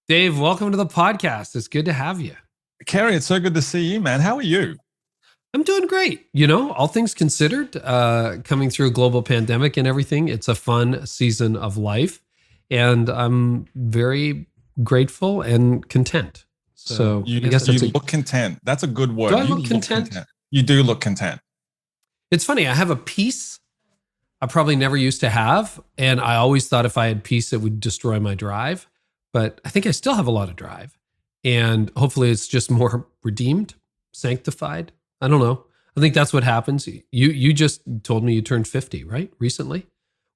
Dave, welcome to the podcast. It's good to have you. Carey, it's so good to see you, man. How are you? I'm doing great. You know, all things considered, coming through a global pandemic and everything, it's a fun season of life. And I'm very grateful and content. So you look content. That's a good word. Do I look content? You do look content. It's funny. I have a peace I probably never used to have. And I always thought if I had peace, it would destroy my drive. But I think I still have a lot of drive. And hopefully it's just more redeemed, sanctified. I don't know. I think that's what happens. You just told me you turned 50, right? Recently,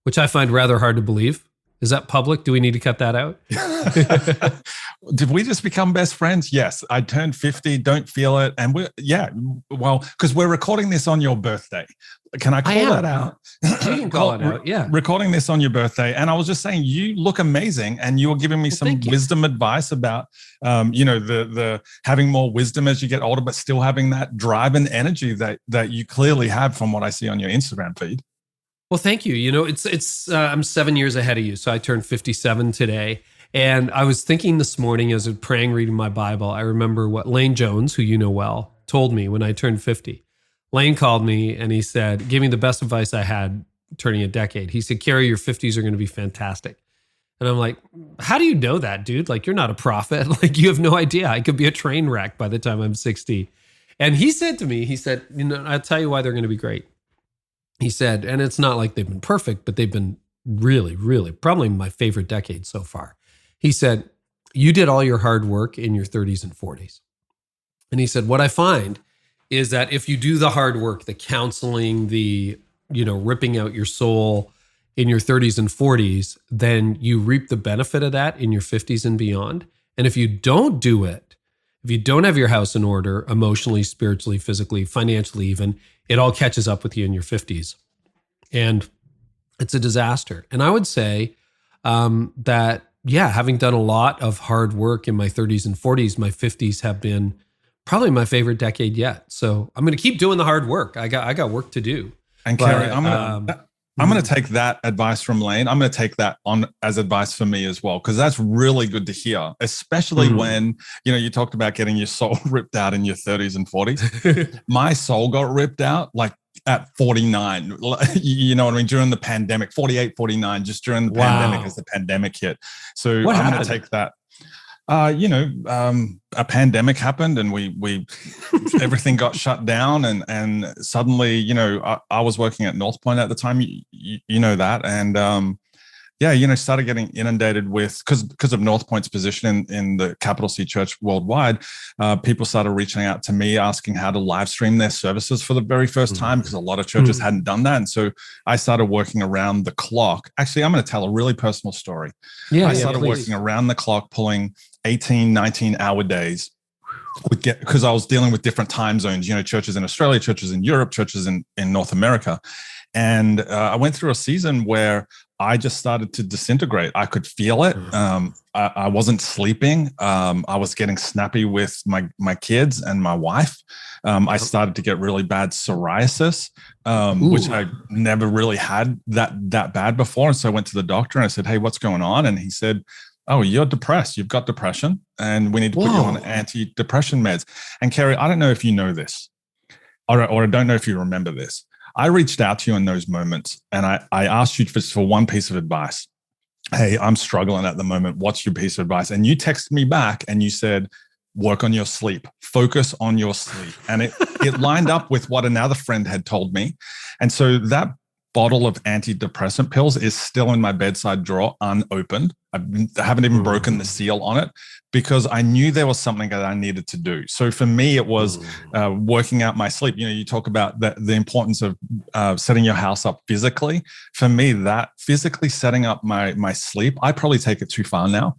which I find rather hard to believe. Is that public? Do we need to cut that out? Did we just become best friends? Yes. I turned 50, don't feel it. And because we're recording this on your birthday. Can I call that out? You can call it out, yeah. Recording this on your birthday. And I was just saying, you look amazing. And you were giving me some wisdom advice about, the having more wisdom as you get older, but still having that drive and energy that you clearly have from what I see on your Instagram feed. Well, thank you. You know, it's I'm 7 years ahead of you. So I turned 57 today. And I was thinking this morning as I was praying, reading my Bible, I remember what Lane Jones, who you know well, told me when I turned 50. Lane called me and he said, gave me the best advice I had turning a decade. He said, Carey, your 50s are going to be fantastic. And I'm like, how do you know that, dude? Like, you're not a prophet. Like, you have no idea. I could be a train wreck by the time I'm 60. And he said to me, you know, I'll tell you why they're going to be great. He said, and it's not like they've been perfect, but they've been really, really probably my favorite decade so far. He said, you did all your hard work in your 30s and 40s. And he said, what I find is that if you do the hard work, the counseling, the, ripping out your soul in your 30s and 40s, then you reap the benefit of that in your 50s and beyond. And if you don't do it, if you don't have your house in order, emotionally, spiritually, physically, financially even, it all catches up with you in your 50s. And it's a disaster. And I would say that, having done a lot of hard work in my 30s and 40s, my 50s have been probably my favorite decade yet. So I'm going to keep doing the hard work. I got work to do. And Carey, I'm going to take that advice from Lane. I'm going to take that on as advice for me as well, because that's really good to hear, especially when, you talked about getting your soul ripped out in your 30s and 40s. My soul got ripped out like at 49, you know what I mean? During the pandemic, 48, 49, just during the pandemic as the pandemic hit. So I'm going to take that. A pandemic happened and we everything got shut down and suddenly, I was working at North Point at the time, you know that. And, started getting inundated with, because of North Point's position in the capital C church worldwide, people started reaching out to me asking how to live stream their services for the very first time, because a lot of churches hadn't done that. And so I started working around the clock. Actually, I'm going to tell a really personal story. I started working around the clock, pulling 18, 19-hour days because I was dealing with different time zones, churches in Australia, churches in Europe, churches in North America. And I went through a season where I just started to disintegrate. I could feel it. I wasn't sleeping. I was getting snappy with my kids and my wife. I started to get really bad psoriasis, which I never really had that bad before. And so I went to the doctor and I said, hey, what's going on? And he said, oh, you're depressed. You've got depression and we need to put you on anti-depression meds. And Carey, I don't know if you know this or I don't know if you remember this. I reached out to you in those moments and I asked you for one piece of advice. Hey, I'm struggling at the moment. What's your piece of advice? And you texted me back and you said, work on your sleep, focus on your sleep. And it lined up with what another friend had told me. And so that bottle of antidepressant pills is still in my bedside drawer, unopened. I haven't even broken the seal on it because I knew there was something that I needed to do. So for me, it was working out my sleep. You talk about the importance of setting your house up physically. For me, that physically setting up my sleep, I probably take it too far now.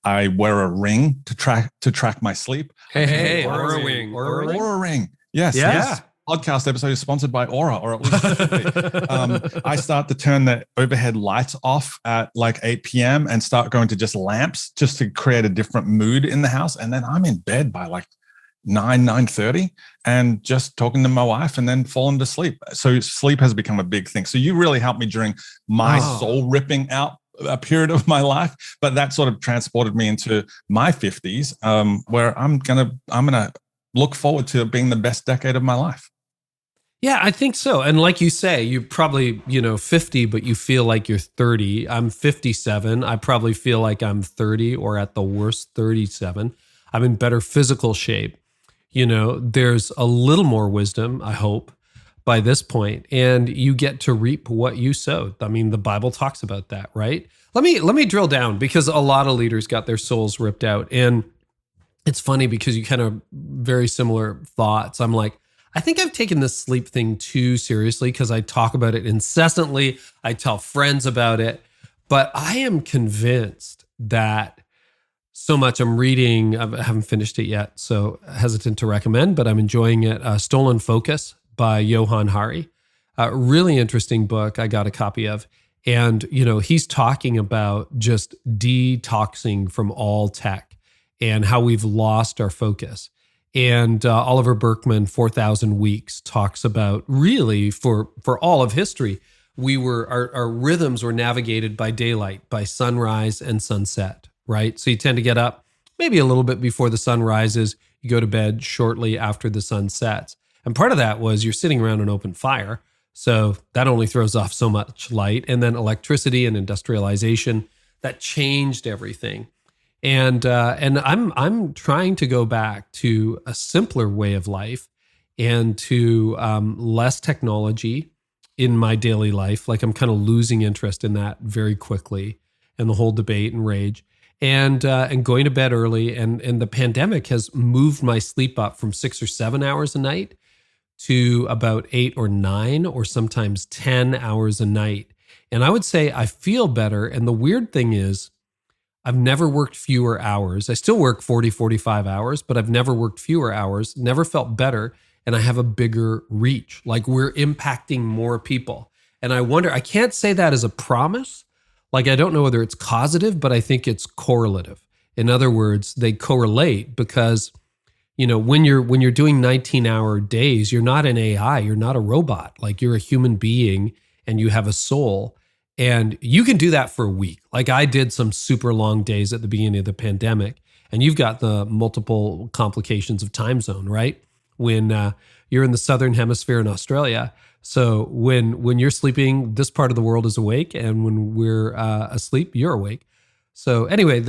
I wear a ring to track my sleep. Hey, or a ring. Or a ring. Yes. Yeah. podcast episode is sponsored by Aura, or at least it should be. I start to turn the overhead lights off at like 8 p.m. and start going to just lamps just to create a different mood in the house. And then I'm in bed by like 9:30 and just talking to my wife and then falling to sleep. So sleep has become a big thing. So you really helped me during my soul ripping out a period of my life, but that sort of transported me into my 50s, where I'm gonna look forward to it being the best decade of my life. Yeah, I think so. And like you say, you're probably, 50, but you feel like you're 30. I'm 57. I probably feel like I'm 30 or at the worst 37. I'm in better physical shape. There's a little more wisdom, I hope, by this point, and you get to reap what you sowed. I mean, the Bible talks about that, right? Let me drill down, because a lot of leaders got their souls ripped out. And it's funny because you kind of very similar thoughts. I'm like, I think I've taken this sleep thing too seriously because I talk about it incessantly. I tell friends about it, but I am convinced that so much. I'm reading, I haven't finished it yet, so hesitant to recommend, but I'm enjoying it. Stolen Focus by Johann Hari. Really interesting book I got a copy of. And, he's talking about just detoxing from all tech and how we've lost our focus. And Oliver Burkeman, 4,000 Weeks, talks about really for all of history, our rhythms were navigated by daylight, by sunrise and sunset, right? So you tend to get up maybe a little bit before the sun rises. You go to bed shortly after the sun sets. And part of that was you're sitting around an open fire. So that only throws off so much light. And then electricity and industrialization, that changed everything. And I'm trying to go back to a simpler way of life and to less technology in my daily life. Like I'm kind of losing interest in that very quickly, and the whole debate and rage. And going to bed early. And the pandemic has moved my sleep up from 6 or 7 hours a night to about 8 or 9 or sometimes 10 hours a night. And I would say I feel better. And the weird thing is, I've never worked fewer hours. I still work 40, 45 hours, but I've never worked fewer hours, never felt better. And I have a bigger reach. Like we're impacting more people. And I wonder, I can't say that as a promise. Like, I don't know whether it's causative, but I think it's correlative. In other words, they correlate because, when you're doing 19-hour days, you're not an AI, you're not a robot. Like you're a human being and you have a soul, and you can do that for a week. Like I did some super long days at the beginning of the pandemic, and you've got the multiple complications of time zone, right? When you're in the Southern Hemisphere in Australia. So when you're sleeping, this part of the world is awake, and when we're asleep, you're awake. So anyway,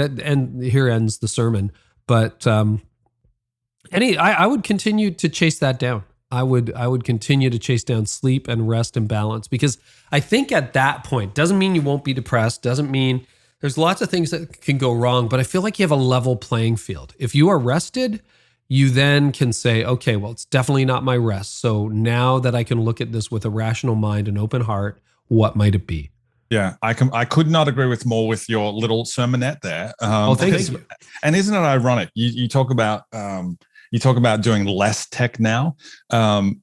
here ends the sermon. But I would continue to chase that down. I would continue to chase down sleep and rest and balance, because I think at that point, doesn't mean you won't be depressed, doesn't mean there's lots of things that can go wrong, but I feel like you have a level playing field. If you are rested, you then can say, okay, well, it's definitely not my rest. So now that I can look at this with a rational mind and open heart, what might it be? Yeah, I could not agree with more with your little sermonette there. Thank you. And isn't it ironic? You talk about doing less tech now,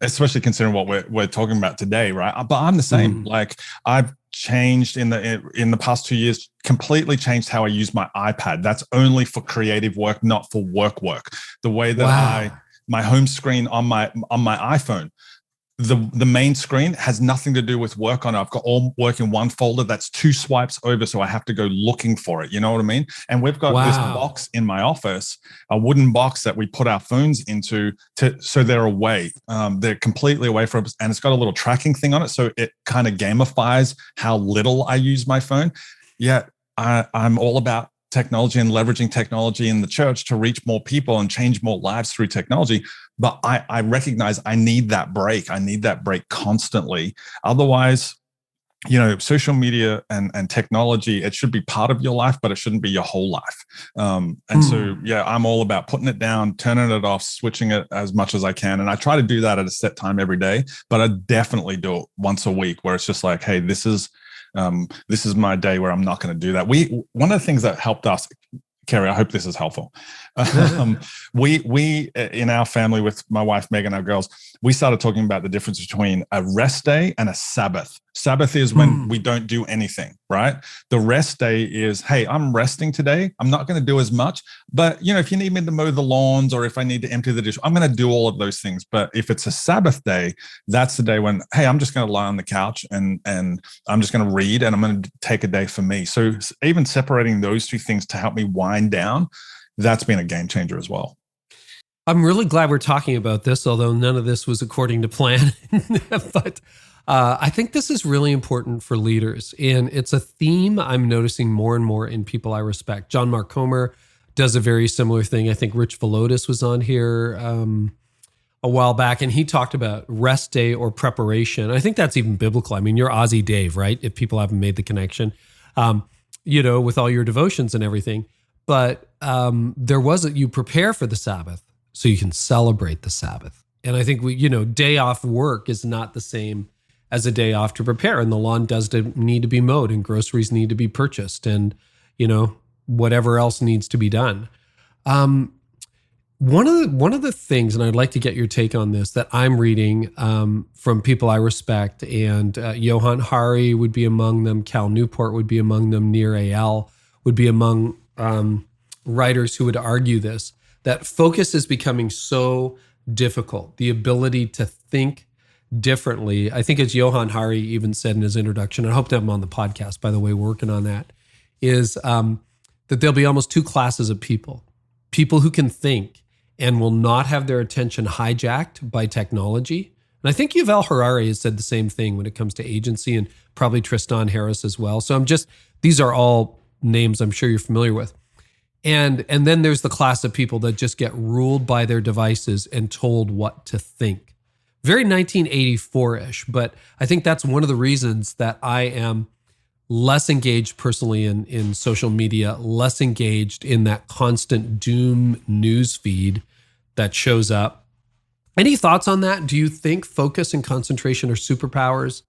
especially considering what we're talking about today, right? But I'm the same. Like I've changed in the past 2 years, completely changed how I use my iPad. That's only for creative work, not for work. The way that my home screen on my iPhone, the main screen has nothing to do with work on it. I've got all work in one folder that's 2 swipes over, so I have to go looking for it. You know what I mean? And we've got this box in my office, a wooden box that we put our phones into so they're away. They're completely away from us, and it's got a little tracking thing on it, so it kind of gamifies how little I use my phone. Yeah, I'm all about technology and leveraging technology in the church to reach more people and change more lives through technology. But I recognize I need that break. I need that break constantly. Otherwise, social media and technology, it should be part of your life, but it shouldn't be your whole life. So, I'm all about putting it down, turning it off, switching it as much as I can. And I try to do that at a set time every day, but I definitely do it once a week where it's just like, hey, this is my day where I'm not going to do that. One of the things that helped us Carey, I hope this is helpful. We in our family with my wife, Megan, our girls, we started talking about the difference between a rest day and a Sabbath. Sabbath is when we don't do anything, right? The rest day is, hey, I'm resting today. I'm not going to do as much, but if you need me to mow the lawns or if I need to empty the dish, I'm going to do all of those things. But if it's a Sabbath day, that's the day when, hey, I'm just going to lie on the couch and I'm just going to read and I'm going to take a day for me. So even separating those two things to help me wind down, that's been a game changer as well. I'm really glad we're talking about this, although none of this was according to plan. But I think this is really important for leaders. And it's a theme I'm noticing more and more in people I respect. John Mark Comer does a very similar thing. I think Rich Velotis was on here a while back, and he talked about rest day or preparation. I think that's even biblical. I mean, you're Aussie Dave, right? If people haven't made the connection, with all your devotions and everything. But you prepare for the Sabbath so you can celebrate the Sabbath. And I think day off work is not the same as a day off to prepare. And the lawn does need to be mowed and groceries need to be purchased and, whatever else needs to be done. One of the things, and I'd like to get your take on this, that I'm reading from people I respect, and Johann Hari would be among them, Cal Newport would be among them, Nir Eyal would be among writers who would argue this, that focus is becoming so difficult. The ability to think differently. I think as Johann Hari even said in his introduction, I hope to have him on the podcast, by the way, we're working on that, is that there'll be almost two classes of people. People who can think and will not have their attention hijacked by technology. And I think Yuval Harari has said the same thing when it comes to agency, and probably Tristan Harris as well. So these are all names I'm sure you're familiar with. And then there's the class of people that just get ruled by their devices and told what to think. Very 1984-ish, but I think that's one of the reasons that I am less engaged personally in social media, less engaged in that constant doom news feed that shows up. Any thoughts on that? Do you think focus and concentration are superpowers?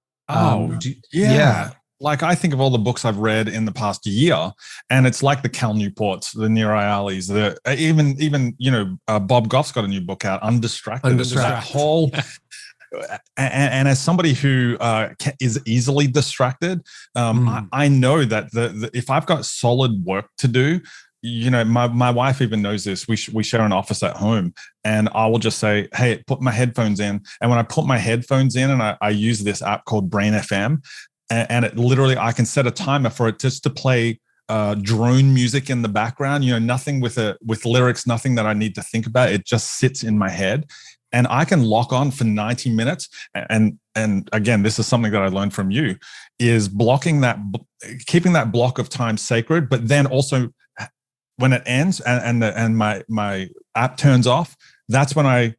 Yeah. Like I think of all the books I've read in the past year, and it's like the Cal Newports, the Nir Eyalis, even Bob Goff's got a new book out, Undistracted. That whole, and as somebody who is easily distracted, I know that if I've got solid work to do, my wife even knows this. We share an office at home, and I will just say, hey, put my headphones in. And when I put my headphones in, and I use this app called Brain FM, and it literally, I can set a timer for it just to play drone music in the background, nothing with lyrics, nothing that I need to think about. It just sits in my head, and I can lock on for 90 minutes. And again, this is something that I learned from you, is keeping that block of time sacred, but then also when it ends and my app turns off, that's when I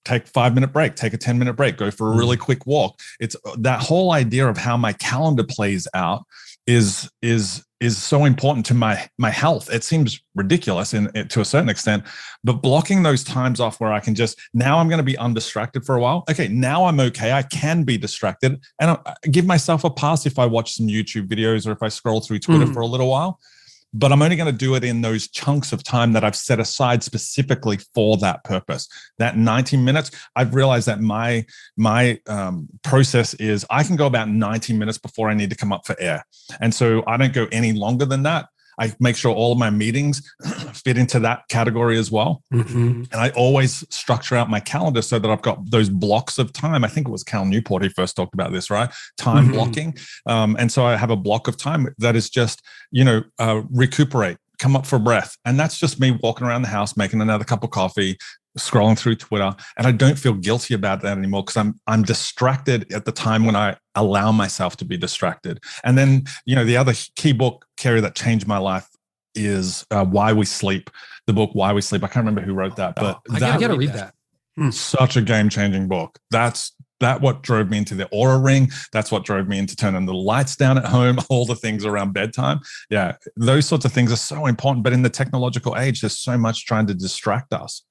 take a 5-minute break, take a 10-minute break, go for a really quick walk. It's that whole idea of how my calendar plays out is so important to my health. It seems ridiculous to a certain extent, but blocking those times off where I can now I'm going to be undistracted for a while. Okay, now I'm okay. I can be distracted, and I give myself a pass if I watch some YouTube videos or if I scroll through Twitter for a little while. But I'm only going to do it in those chunks of time that I've set aside specifically for that purpose. That 90 minutes, I've realized that my process is I can go about 90 minutes before I need to come up for air. And so I don't go any longer than that. I make sure all of my meetings fit into that category as well. Mm-hmm. And I always structure out my calendar so that I've got those blocks of time. I think it was Cal Newport who first talked about this, right? Time blocking. And so I have a block of time that is just, recuperate, come up for breath. And that's just me walking around the house, making another cup of coffee, scrolling through Twitter. And I don't feel guilty about that anymore because I'm distracted at the time when I allow myself to be distracted. And then, the other key book, Carey, that changed my life is Why We Sleep, the book Why We Sleep. I can't remember who wrote that, but I got to read that. Such a game-changing book. That's what drove me into the Aura Ring. That's what drove me into turning the lights down at home, all the things around bedtime. Yeah, those sorts of things are so important. But in the technological age, there's so much trying to distract us.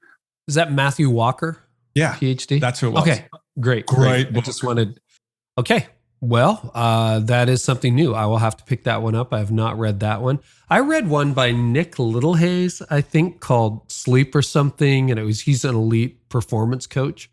Is that Matthew Walker? Yeah. PhD? That's who it was. Okay, great. Great I just wanted, okay. Well, that is something new. I will have to pick that one up. I have not read that one. I read one by Nick Littlehays, I think, called Sleep or something, and he's an elite performance coach.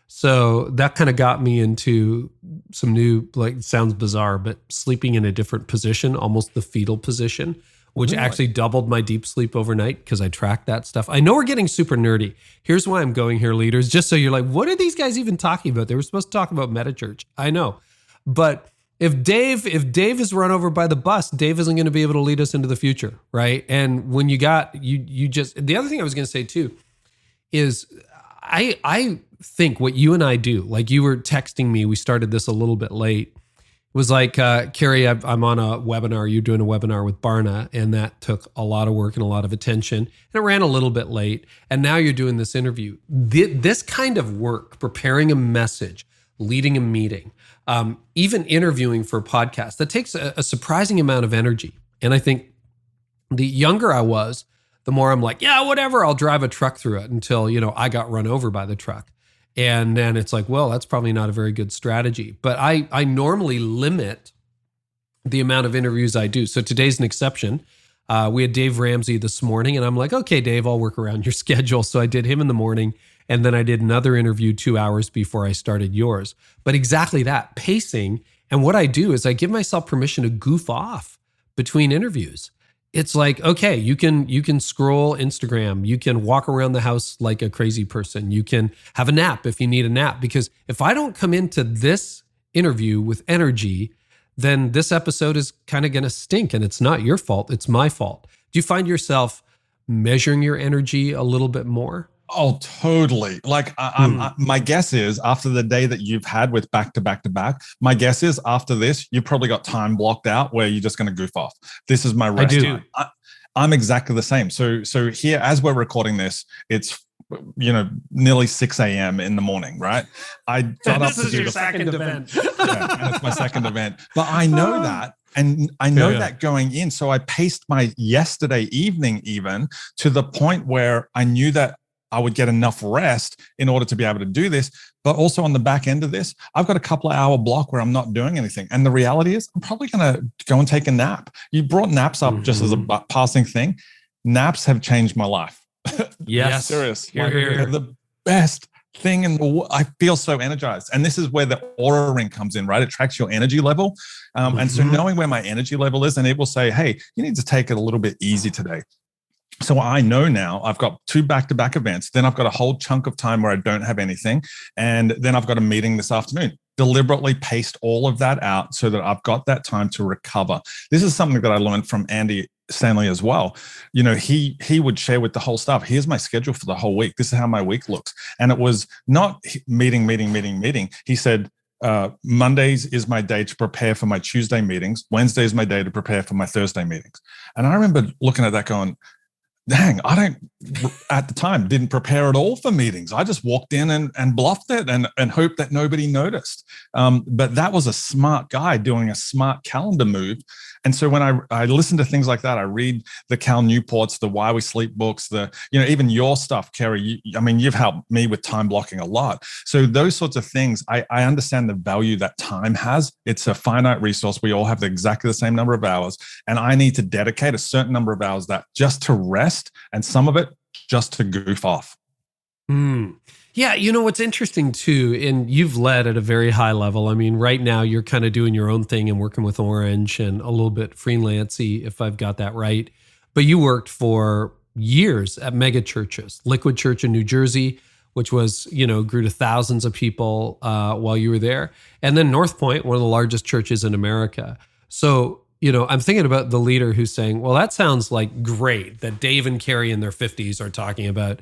So that kind of got me into some new, like, sounds bizarre, but sleeping in a different position, almost the fetal position, which actually doubled my deep sleep overnight because I tracked that stuff. I know we're getting super nerdy. Here's why I'm going here, leaders, just so you're like, what are these guys even talking about? They were supposed to talk about megachurch. I know. But if Dave is run over by the bus, Dave isn't going to be able to lead us into the future, right? And when you just, the other thing I was going to say too is I think what you and I do, like you were texting me, we started this a little bit late, was like, Carey, I'm on a webinar, you're doing a webinar with Barna, and that took a lot of work and a lot of attention, and it ran a little bit late, and now you're doing this interview. This kind of work, preparing a message, leading a meeting, even interviewing for a podcast, that takes a surprising amount of energy. And I think the younger I was, the more I'm like, yeah, whatever, I'll drive a truck through it until, I got run over by the truck. And then it's like, well, that's probably not a very good strategy. But I normally limit the amount of interviews I do. So today's an exception. We had Dave Ramsey this morning, and I'm like, okay, Dave, I'll work around your schedule. So I did him in the morning, and then I did another interview 2 hours before I started yours. But exactly that, pacing. And what I do is I give myself permission to goof off between interviews. It's like, okay, you can scroll Instagram. You can walk around the house like a crazy person. You can have a nap if you need a nap. Because if I don't come into this interview with energy, then this episode is kind of going to stink. And it's not your fault. It's my fault. Do you find yourself measuring your energy a little bit more? Oh, totally. Like my guess is after the day that you've had with back to back to back, my guess is after this, you've probably got time blocked out where you're just going to goof off. This is my rest time. I'm exactly the same. So here, as we're recording this, it's nearly 6 a.m. in the morning, right? I got up to do the second event. Yeah, and it's my second event. But I know that. And I know that going in. So I paced my yesterday evening even to the point where I knew that I would get enough rest in order to be able to do this. But also on the back end of this, I've got a couple of hour block where I'm not doing anything. And the reality is I'm probably going to go and take a nap. You brought naps up just as a passing thing. Naps have changed my life. Yes. Serious. They're the best thing in the world. I feel so energized. And this is where the aura ring comes in, right? It tracks your energy level. And so knowing where my energy level is, and it will say, hey, you need to take it a little bit easy today. So I know now I've got 2 back-to-back events. Then I've got a whole chunk of time where I don't have anything. And then I've got a meeting this afternoon. Deliberately paced all of that out so that I've got that time to recover. This is something that I learned from Andy Stanley as well. He would share with the whole staff, here's my schedule for the whole week. This is how my week looks. And it was not meeting. He said, Mondays is my day to prepare for my Tuesday meetings. Wednesday is my day to prepare for my Thursday meetings. And I remember looking at that going, dang, at the time, didn't prepare at all for meetings. I just walked in and bluffed it and hoped that nobody noticed. But that was a smart guy doing a smart calendar move. And so when I listen to things like that, I read the Cal Newports, the Why We Sleep books, even your stuff, Carey, you've helped me with time blocking a lot. So those sorts of things, I understand the value that time has. It's a finite resource. We all have exactly the same number of hours. And I need to dedicate a certain number of hours that just to rest and some of it just to goof off. Yeah, what's interesting too, and you've led at a very high level. Right now you're kind of doing your own thing and working with Orange and a little bit freelancy, if I've got that right. But you worked for years at megachurches, Liquid Church in New Jersey, which was, grew to thousands of people while you were there. And then North Point, one of the largest churches in America. So, I'm thinking about the leader who's saying, well, that sounds like great that Dave and Carey in their 50s are talking about,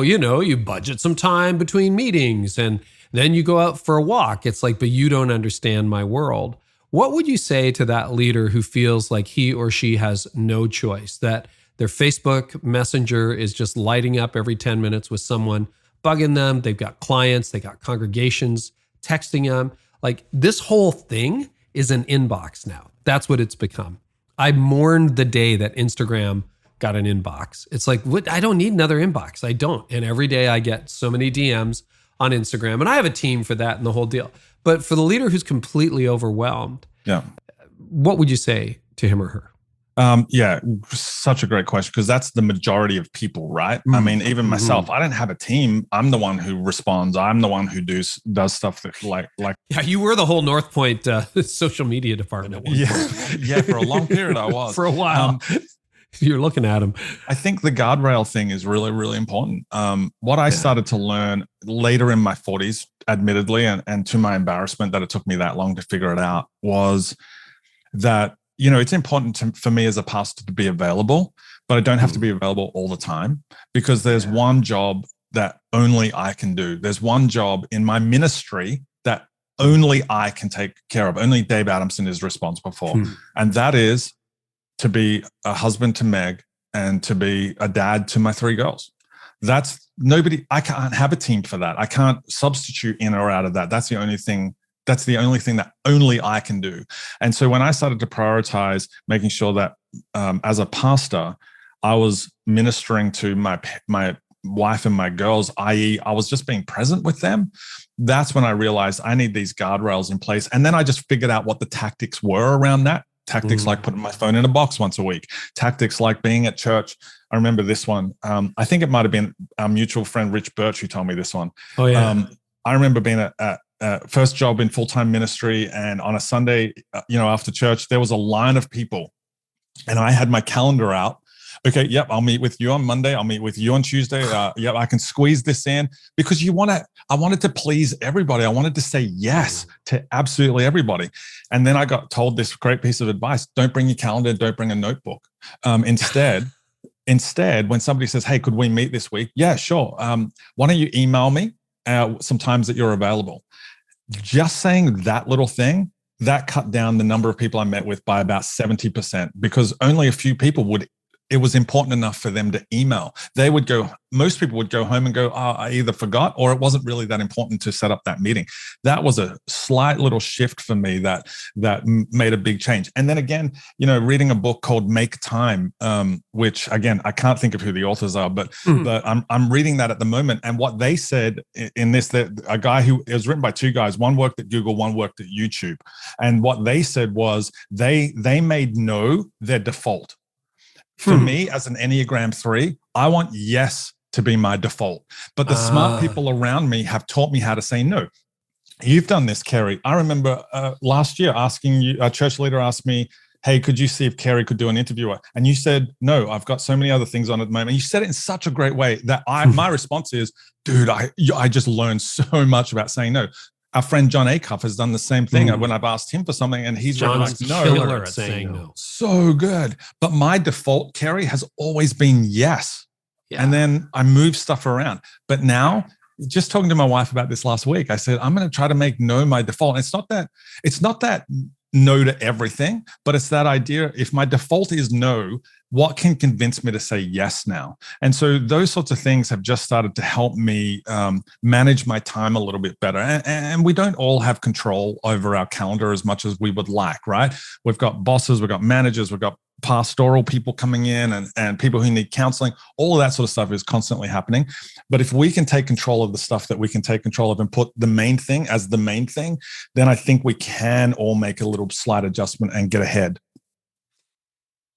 you budget some time between meetings and then you go out for a walk. It's like, but you don't understand my world. What would you say to that leader who feels like he or she has no choice, that their Facebook Messenger is just lighting up every 10 minutes with someone bugging them? They've got clients, they got congregations texting them. Like, this whole thing is an inbox now. That's what it's become. I mourned the day that Instagram got an inbox. It's like, what? I don't need another inbox. I don't. And every day I get so many DMs on Instagram. And I have a team for that and the whole deal. But for the leader who's completely overwhelmed, what would you say to him or her? Such a great question, because that's the majority of people, right? I mean, even myself, I don't have a team. I'm the one who responds. I'm the one who does stuff that like. Yeah, you were the whole North Point social media department at one point. Yeah, for a long period I was. For a while. You're looking at him. I think the guardrail thing is really, really important. What I started to learn later in my 40s, admittedly, and to my embarrassment that it took me that long to figure it out, was that, it's important for me as a pastor to be available, but I don't have to be available all the time, because there's one job that only I can do. There's one job in my ministry that only I can take care of. Only Dave Adamson is responsible for. And that is to be a husband to Meg and to be a dad to my 3 girls. That's nobody. I can't have a team for that. I can't substitute in or out of that. That's the only thing that only I can do. And so when I started to prioritize making sure that as a pastor, I was ministering to my wife and my girls, i.e., I was just being present with them, that's when I realized I need these guardrails in place. And then I just figured out what the tactics were around that. Tactics like putting my phone in a box once a week. Tactics like being at church. I remember this one. I think it might have been our mutual friend, Rich Birch, who told me this one. Oh, yeah. I remember being at first job in full-time ministry, and on a Sunday, after church, there was a line of people, and I had my calendar out. Okay, yep, I'll meet with you on Monday. I'll meet with you on Tuesday. Yep, I can squeeze this in, because I wanted to please everybody. I wanted to say yes to absolutely everybody. And then I got told this great piece of advice: don't bring your calendar, don't bring a notebook. Instead, when somebody says, hey, could we meet this week? Yeah, sure. Why don't you email me sometimes that you're available? Just saying that little thing, that cut down the number of people I met with by about 70%, because only a few people it was important enough for them to email. Most people would go home and go, I either forgot, or it wasn't really that important to set up that meeting. That was a slight little shift for me that made a big change. And then again, reading a book called Make Time, which again, I can't think of who the authors are, but I'm reading that at the moment. And what they said in this, that a guy it was written by 2 guys, one worked at Google, one worked at YouTube. And what they said was they made no their default. For me, as an Enneagram 3, I want yes to be my default. But the smart people around me have taught me how to say no. You've done this, Carey. I remember last year asking you, a church leader asked me, hey, could you see if Carey could do an interview? And you said, no, I've got so many other things on at the moment. You said it in such a great way that my response is, dude, I just learned so much about saying no. Our friend John Acuff has done the same thing when I've asked him for something, and he's like, killer at saying no. So good. But my default, Carey, has always been yes. Yeah. And then I move stuff around. But now, just talking to my wife about this last week, I said, I'm going to try to make no my default. And it's not that no to everything, but it's that idea, if my default is no, what can convince me to say yes now? And so those sorts of things have just started to help me manage my time a little bit better. And we don't all have control over our calendar as much as we would like, right? We've got bosses, we've got managers, we've got pastoral people coming in and people who need counseling. All of that sort of stuff is constantly happening. But if we can take control of the stuff that we can take control of and put the main thing as the main thing, then I think we can all make a little slight adjustment and get ahead.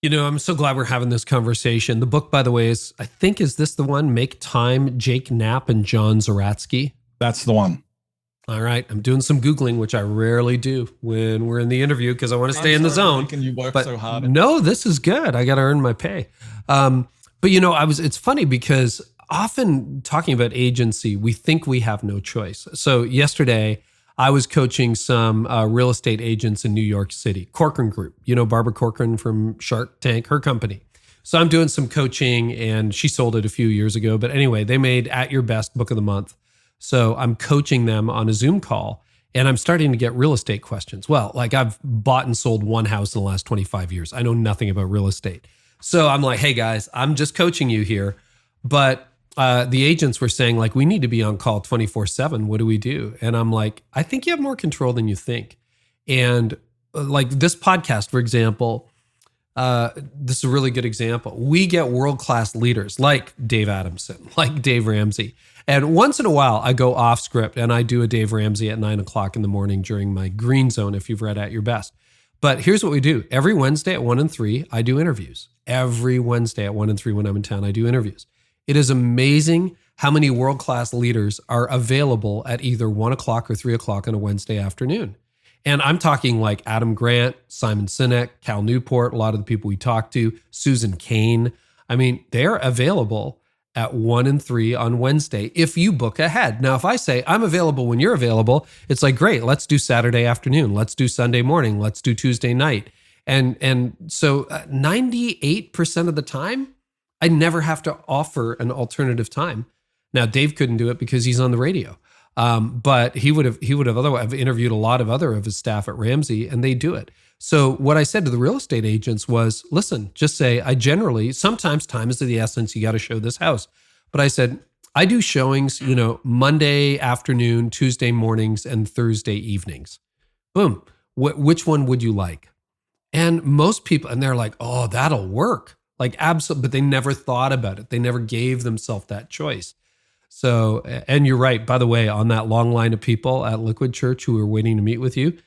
I'm so glad we're having this conversation. The book, by the way, is this the one? Make Time, Jake Knapp and John Zeratsky? That's the one. All right. I'm doing some Googling, which I rarely do when we're in the interview because I want to stay in the zone. You work so hard. No, this is good. I got to earn my pay. But it's funny because often talking about agency, we think we have no choice. So yesterday, I was coaching some real estate agents in New York City, Corcoran Group. Barbara Corcoran from Shark Tank, her company. So I'm doing some coaching, and she sold it a few years ago. But anyway, they made At Your Best Book of the Month. So I'm coaching them on a Zoom call, and I'm starting to get real estate questions. Well, like I've bought and sold one house in the last 25 years. I know nothing about real estate. So I'm like, hey guys, I'm just coaching you here. But the agents were saying, like, we need to be on call 24/7. What do we do? And I'm like, I think you have more control than you think. And like this podcast, for example, this is a really good example. We get world-class leaders like Dave Adamson, like Dave Ramsey. And once in a while, I go off script and I do a Dave Ramsey at 9 o'clock in the morning during my green zone, if you've read At Your Best. But here's what we do. Every Wednesday at 1 and 3, I do interviews. Every Wednesday at 1 and 3 when I'm in town, I do interviews. It is amazing how many world-class leaders are available at either 1 o'clock or 3 o'clock on a Wednesday afternoon. And I'm talking like Adam Grant, Simon Sinek, Cal Newport, a lot of the people we talk to, Susan Cain. I mean, they're available at 1 and 3 on Wednesday if you book ahead. Now, if I say I'm available when you're available, it's like, great, let's do Saturday afternoon. Let's do Sunday morning. Let's do Tuesday night. And so 98% of the time, I never have to offer an alternative time. Now, Dave couldn't do it because he's on the radio. But he would have otherwise interviewed a lot of other of his staff at Ramsey, and they do it. So what I said to the real estate agents was, listen, just say, sometimes time is of the essence. You got to show this house. But I said, I do showings, Monday afternoon, Tuesday mornings, and Thursday evenings. Boom. Which one would you like? And most people, and they're like, oh, that'll work. Like, absolutely. But they never thought about it. They never gave themselves that choice. So, and you're right, by the way, on that long line of people at Liquid Church who were waiting to meet with you,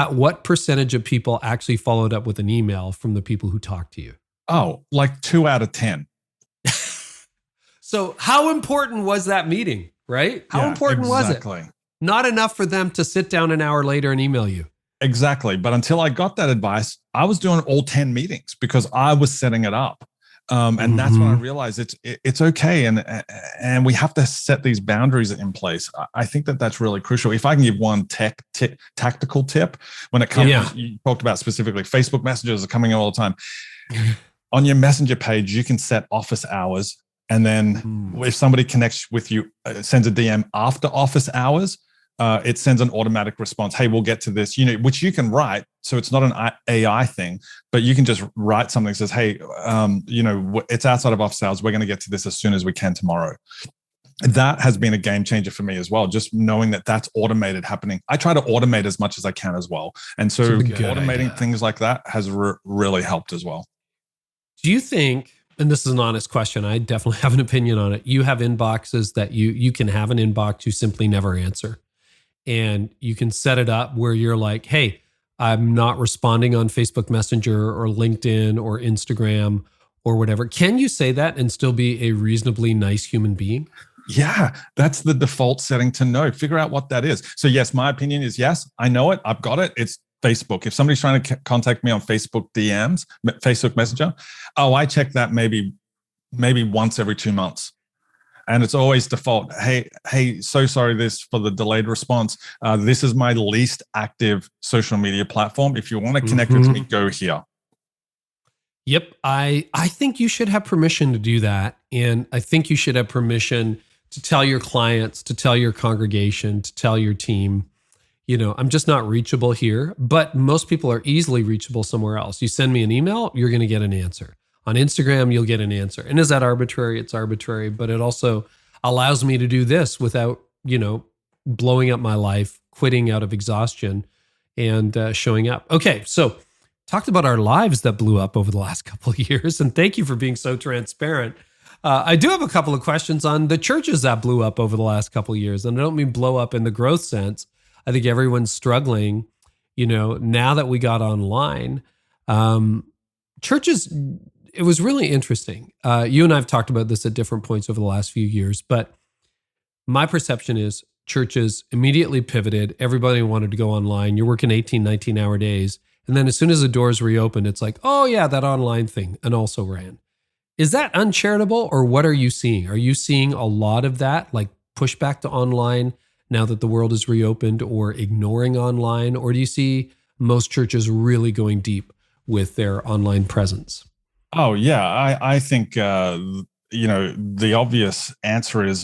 what percentage of people actually followed up with an email from the people who talked to you? Oh, like 2 out of 10. So how important was that meeting, right? How important was it? Not enough for them to sit down an hour later and email you. Exactly. But until I got that advice, I was doing all 10 meetings because I was setting it up. And that's when I realized it's okay. And we have to set these boundaries in place. I think that's really crucial. If I can give one tactical tip when it comes, you talked about specifically Facebook messages are coming in all the time. On your messenger page, you can set office hours. And then if somebody connects with you, sends a DM after office hours, it sends an automatic response. Hey, we'll get to this, which you can write. So it's not an AI thing, but you can just write something that says, hey, it's outside of office hours. We're going to get to this as soon as we can tomorrow. That has been a game changer for me as well. Just knowing that that's automated happening. I try to automate as much as I can as well. And so automating things like that has really helped as well. Do you think, and this is an honest question, I definitely have an opinion on it. You have inboxes that you can have an inbox you simply never answer. And you can set it up where you're like, hey, I'm not responding on Facebook Messenger or LinkedIn or Instagram or whatever. Can you say that and still be a reasonably nice human being? Yeah, that's the default setting to know. Figure out what that is. So yes, my opinion is yes, I know it. I've got it. It's Facebook. If somebody's trying to contact me on Facebook DMs, Facebook Messenger, I check that maybe once every 2 months. And it's always default. Hey, so sorry for the delayed response. This is my least active social media platform. If you want to connect with me, go here. Yep. I think you should have permission to do that. And I think you should have permission to tell your clients, to tell your congregation, to tell your team, I'm just not reachable here, but most people are easily reachable somewhere else. You send me an email, you're going to get an answer. On Instagram, you'll get an answer. And is that arbitrary? It's arbitrary, but it also allows me to do this without, blowing up my life, quitting out of exhaustion, and showing up. Okay, so talked about our lives that blew up over the last couple of years, and thank you for being so transparent. I do have a couple of questions on the churches that blew up over the last couple of years, and I don't mean blow up in the growth sense. I think everyone's struggling, now that we got online. Churches, it was really interesting. You and I have talked about this at different points over the last few years, but my perception is churches immediately pivoted. Everybody wanted to go online. You're working 18, 19-hour days. And then as soon as the doors reopened, it's like, oh yeah, that online thing, and also ran. Is that uncharitable, or what are you seeing? Are you seeing a lot of that, like pushback to online now that the world is reopened, or ignoring online? Or do you see most churches really going deep with their online presence? Oh, yeah. I think, the obvious answer is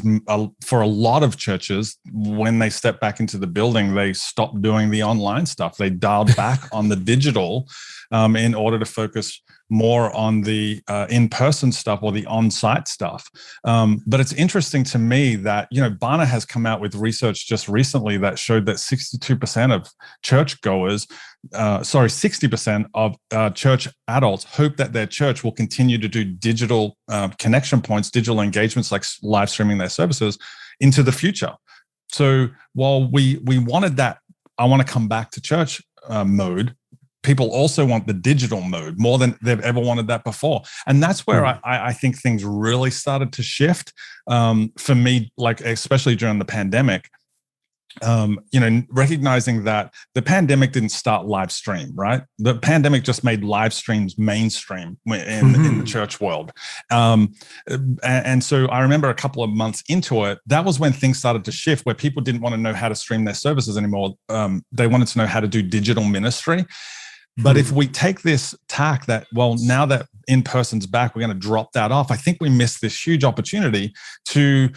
for a lot of churches, when they step back into the building, they stop doing the online stuff. They dialed back on the digital in order to focus more on the in-person stuff or the on-site stuff. But it's interesting to me that, Barna has come out with research just recently that showed that 62% of churchgoers, 60% of church adults hope that their church will continue to do digital connection points, digital engagements like live streaming their services into the future. So while we wanted that, I want to come back to church mode, people also want the digital mode more than they've ever wanted that before. And that's where I think things really started to shift for me, like especially during the pandemic. Recognizing that the pandemic didn't start live stream, right? The pandemic just made live streams mainstream in the church world. And so I remember a couple of months into it, that was when things started to shift, where people didn't want to know how to stream their services anymore. They wanted to know how to do digital ministry. But if we take this tack that, well, now that in-person's back, we're going to drop that off, I think we miss this huge opportunity to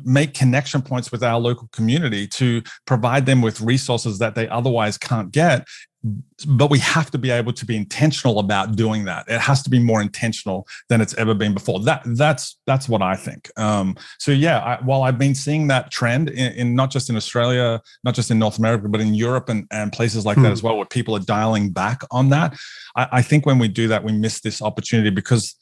make connection points with our local community, to provide them with resources that they otherwise can't get. But we have to be able to be intentional about doing that. It has to be more intentional than it's ever been before. That's what I think. While I've been seeing that trend in not just in Australia, not just in North America, but in Europe and places like that as well, where people are dialing back on that, I think when we do that, we miss this opportunity because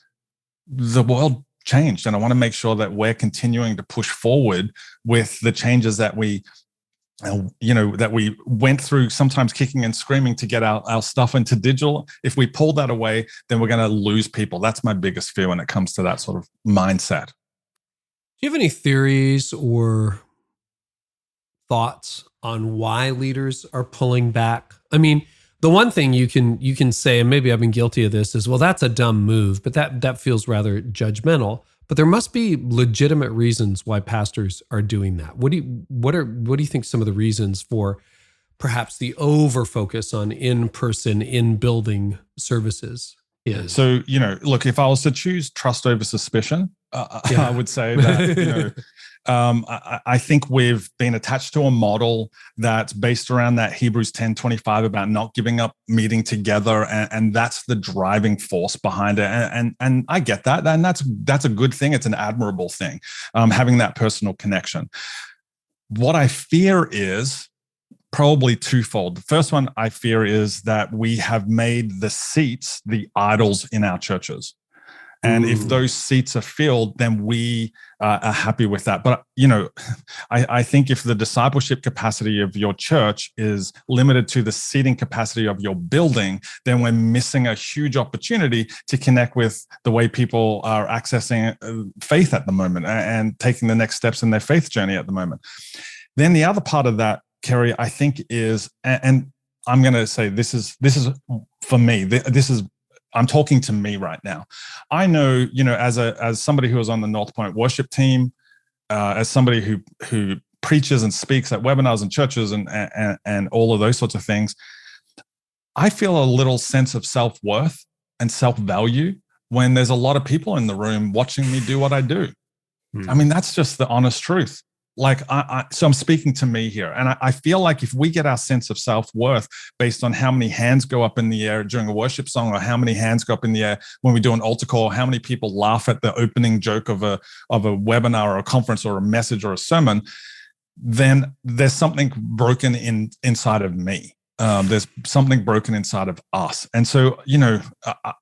the world changed. And I want to make sure that we're continuing to push forward with the changes that we went through, sometimes kicking and screaming to get our stuff into digital. If we pull that away, then we're going to lose people. That's my biggest fear when it comes to that sort of mindset. Do you have any theories or thoughts on why leaders are pulling back? I mean, the one thing you can say, and maybe I've been guilty of this, is, well, that's a dumb move, but that feels rather judgmental. But there must be legitimate reasons why pastors are doing that. What do you think some of the reasons for perhaps the over focus on in-person, in-building services is? So, look, if I was to choose trust over suspicion, I would say that, I think we've been attached to a model that's based around that Hebrews 10:25 about not giving up meeting together, and that's the driving force behind it. And I get that, and that's a good thing. It's an admirable thing, having that personal connection. What I fear is probably twofold. The first one I fear is that we have made the seats the idols in our churches. And if those seats are filled, then we are happy with that. But, I think if the discipleship capacity of your church is limited to the seating capacity of your building, then we're missing a huge opportunity to connect with the way people are accessing faith at the moment and taking the next steps in their faith journey at the moment. Then the other part of that, Carey, I think is, and I'm going to say this is for me, I'm talking to me right now. I know, as somebody who was on the North Point worship team, as somebody who preaches and speaks at webinars and churches and all of those sorts of things, I feel a little sense of self-worth and self-value when there's a lot of people in the room watching me do what I do. I mean, that's just the honest truth. Like, so I'm speaking to me here. And I feel like if we get our sense of self-worth based on how many hands go up in the air during a worship song, or how many hands go up in the air when we do an altar call, how many people laugh at the opening joke of a webinar or a conference or a message or a sermon, then there's something broken inside of me. There's something broken inside of us. And so,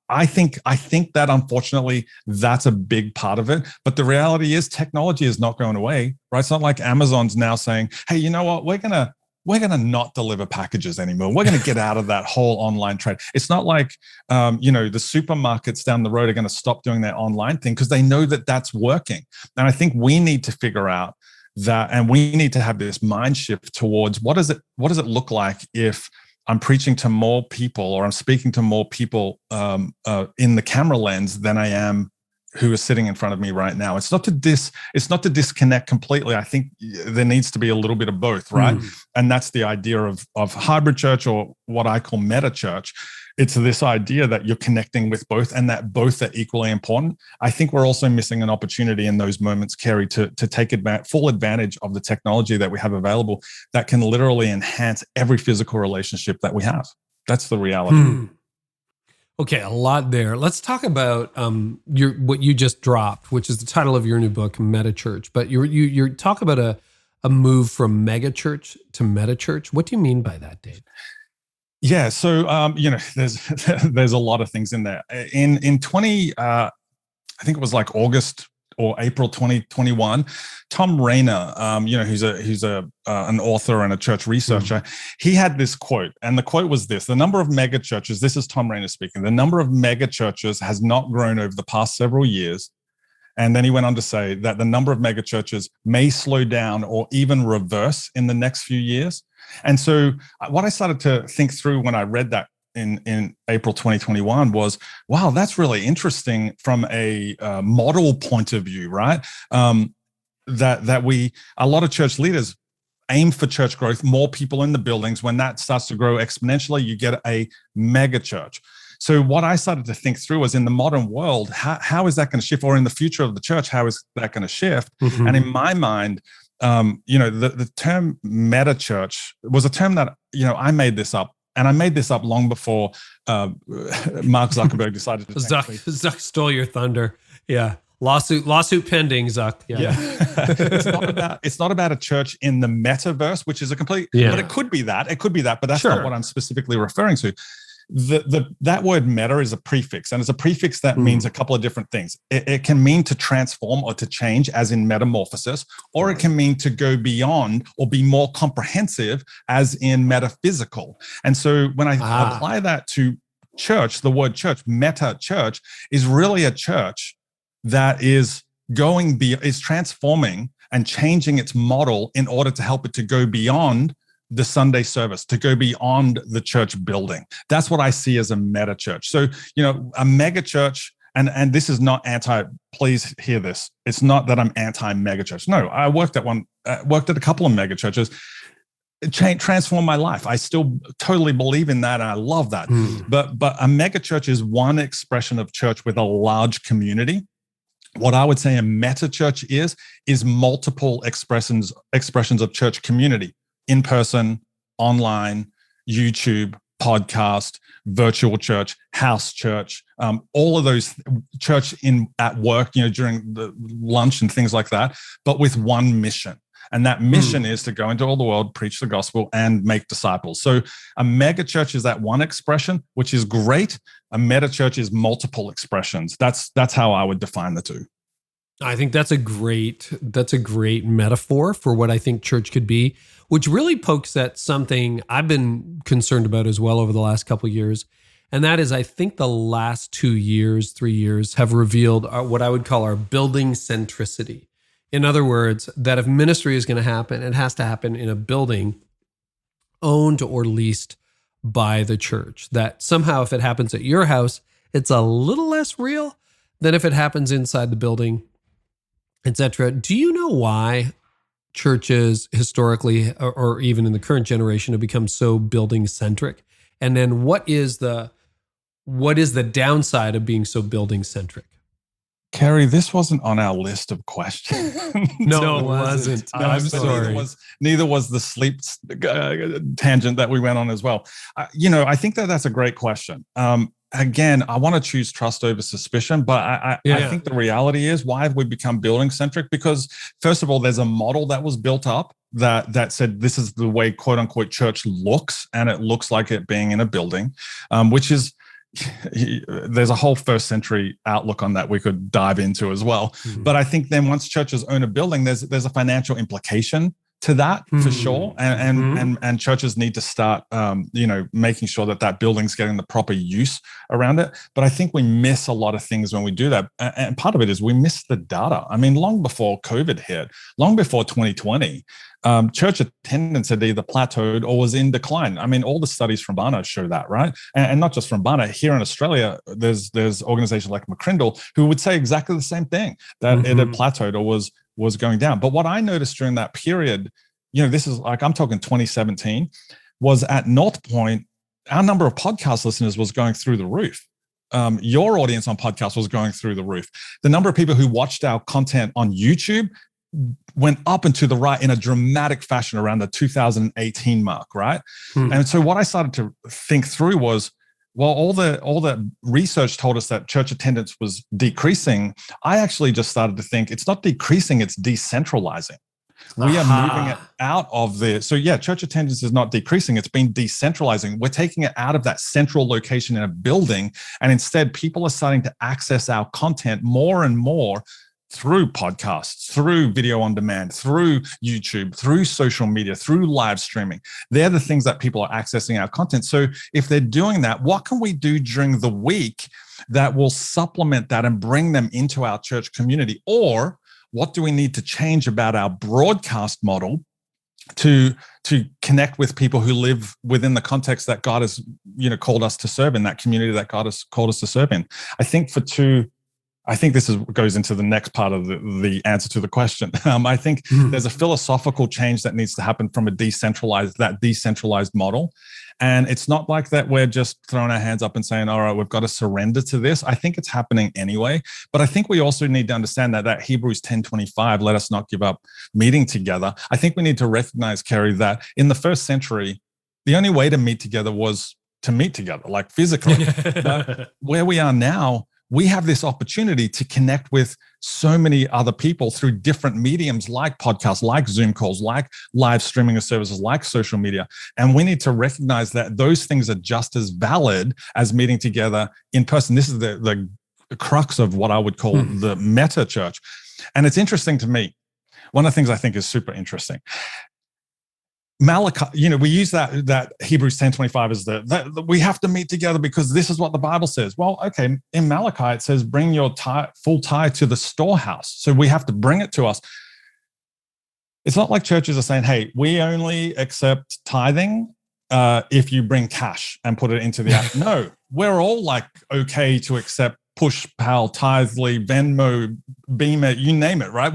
I think that unfortunately that's a big part of it. But the reality is technology is not going away, right? It's not like Amazon's now saying, hey, you know what? We're going to not deliver packages anymore. We're going to get out of that whole online trade. It's not like, the supermarkets down the road are going to stop doing their online thing because they know that that's working. And I think we need to figure out that, and we need to have this mind shift towards what does it look like if I'm preaching to more people, or I'm speaking to more people in the camera lens than I am who is sitting in front of me right now. It's not to disconnect completely. I think there needs to be a little bit of both, right? And that's the idea of hybrid church, or what I call meta church. It's this idea that you're connecting with both, and that both are equally important. I think we're also missing an opportunity in those moments, Carey, to take full advantage of the technology that we have available that can literally enhance every physical relationship that we have. That's the reality. Okay, a lot there. Let's talk about what you just dropped, which is the title of your new book, Metachurch. But you talk about a move from megachurch to metachurch. What do you mean by that, Dave? Yeah, so there's a lot of things in there. In 20, I think it was like August or April 2021, Tom Rainer, who's an author and a church researcher, he had this quote, and the quote was this: the number of mega churches, this is Tom Rainer speaking, the number of mega churches has not grown over the past several years. And then he went on to say that the number of mega churches may slow down or even reverse in the next few years. And so what I started to think through when I read that in April 2021 was, wow, that's really interesting from a model point of view, right? That a lot of church leaders aim for church growth, more people in the buildings. When that starts to grow exponentially, you get a mega church. So what I started to think through was, in the modern world, how is that going to shift? Or in the future of the church, how is that going to shift? Mm-hmm. And in my mind, the term meta church was a term that, I made this up. And I made this up long before Mark Zuckerberg decided to. Zuck stole your thunder. Yeah. Lawsuit pending, Zuck. Yeah. It's not about a church in the metaverse, which is a complete, but it could be that. But that's not what I'm specifically referring to. That word meta is a prefix, and it's a prefix that means a couple of different things. It can mean to transform or to change, as in metamorphosis, or it can mean to go beyond or be more comprehensive, as in metaphysical. And so when I apply that to church, the word church, meta church, is really a church that is transforming and changing its model in order to help it to go beyond the Sunday service, to go beyond the church building. That's what I see as a meta church. So, a mega church, and this is not please hear this. It's not that I'm anti-mega church. No, I worked at a couple of mega churches. It transformed my life. I still totally believe in that, and I love that. But a mega church is one expression of church with a large community. What I would say a meta church is multiple expressions of church community: in person, online, YouTube, podcast, virtual church, house church, all of those, church at work, during the lunch and things like that, but with one mission. And that mission is to go into all the world, preach the gospel, and make disciples. So a mega church is that one expression, which is great. A meta church is multiple expressions. That's how I would define the two. I think that's a great metaphor for what I think church could be, which really pokes at something I've been concerned about as well over the last couple of years. And that is, I think the last 3 years have revealed what I would call our building centricity. In other words, that if ministry is going to happen, it has to happen in a building owned or leased by the church. That somehow if it happens at your house, it's a little less real than if it happens inside the building, etc. Do you know why churches historically, or even in the current generation, have become so building centric? And then what is the downside of being so building centric? Carey, this wasn't on our list of questions. No, it wasn't. I'm sorry. Neither was the sleep tangent that we went on as well. I think that's a great question. Again, I want to choose trust over suspicion, but I think the reality is, why have we become building centric? Because first of all, there's a model that was built up that said this is the way quote unquote church looks, and it looks like it being in a building, which is, there's a whole first century outlook on that we could dive into as well. Mm-hmm. But I think then once churches own a building, there's a financial implication to that for sure, and churches need to start making sure that building's getting the proper use around it. But I think we miss a lot of things when we do that, and part of it is we miss the data. I mean, long before COVID hit, long before 2020, church attendance had either plateaued or was in decline. I mean, all the studies from Barna show that, right? And not just from Barna. Here in Australia, there's organizations like McCrindle who would say exactly the same thing, that it had plateaued or was going down. But what I noticed during that period, this is like, I'm talking 2017, was at North Point, our number of podcast listeners was going through the roof. Your audience on podcast was going through the roof. The number of people who watched our content on YouTube went up and to the right in a dramatic fashion around the 2018 mark, right? And so what I started to think through was, well, all the research told us that church attendance was decreasing. I actually just started to think it's not decreasing, it's decentralizing. We are moving it out of church attendance is not decreasing, it's been decentralizing. We're taking it out of that central location in a building, and instead people are starting to access our content more and more through podcasts, through video on demand, through YouTube, through social media, through live streaming. They're the things that people are accessing our content. So if they're doing that, what can we do during the week that will supplement that and bring them into our church community? Or what do we need to change about our broadcast model to connect with people who live within the context that God has, called us to serve in, that community that God has called us to serve in? I think this goes into the next part of the answer to the question. I think there's a philosophical change that needs to happen from that decentralized model. And it's not like that we're just throwing our hands up and saying, all right, we've got to surrender to this. I think it's happening anyway. But I think we also need to understand that Hebrews 10:25, let us not give up meeting together. I think we need to recognize, Carey, that in the first century, the only way to meet together was to meet together, like physically. But where we are now, we have this opportunity to connect with so many other people through different mediums like podcasts, like Zoom calls, like live streaming of services, like social media. And we need to recognize that those things are just as valid as meeting together in person. This is the crux of what I would call the meta church. And it's interesting to me. One of the things I think is super interesting. Malachi, we use that Hebrews 10:25 as that we have to meet together because this is what the Bible says. Well, okay, in Malachi it says, bring your full tithe to the storehouse. So we have to bring it to us. It's not like churches are saying, hey, we only accept tithing if you bring cash and put it into the app. No, we're all like okay to accept Push, Pal, Tithely, Venmo, Beamer, you name it, right?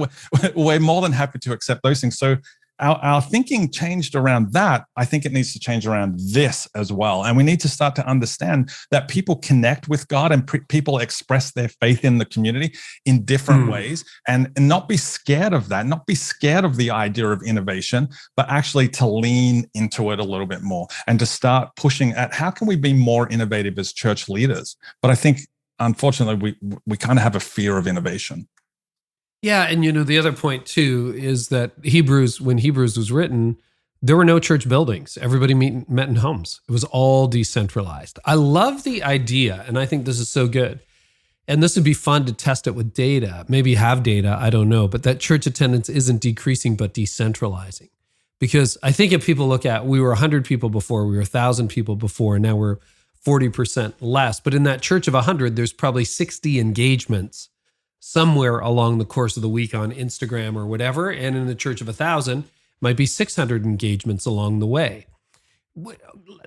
We're more than happy to accept those things. So our thinking changed around that. I think it needs to change around this as well. And we need to start to understand that people connect with God and people express their faith in the community in different ways, and not be scared of that, not be scared of the idea of innovation, but actually to lean into it a little bit more and to start pushing at how can we be more innovative as church leaders. But I think, unfortunately, we kind of have a fear of innovation. Yeah, and the other point too is that when Hebrews was written, there were no church buildings. Everybody met in homes. It was all decentralized. I love the idea, and I think this is so good. And this would be fun to test it with data, maybe have data, I don't know, but that church attendance isn't decreasing, but decentralizing. Because I think if people look at, we were 100 people before, we were 1,000 people before, and now we're 40% less. But in that church of 100, there's probably 60 engagements somewhere along the course of the week on Instagram or whatever. And in the church of 1,000, might be 600 engagements along the way.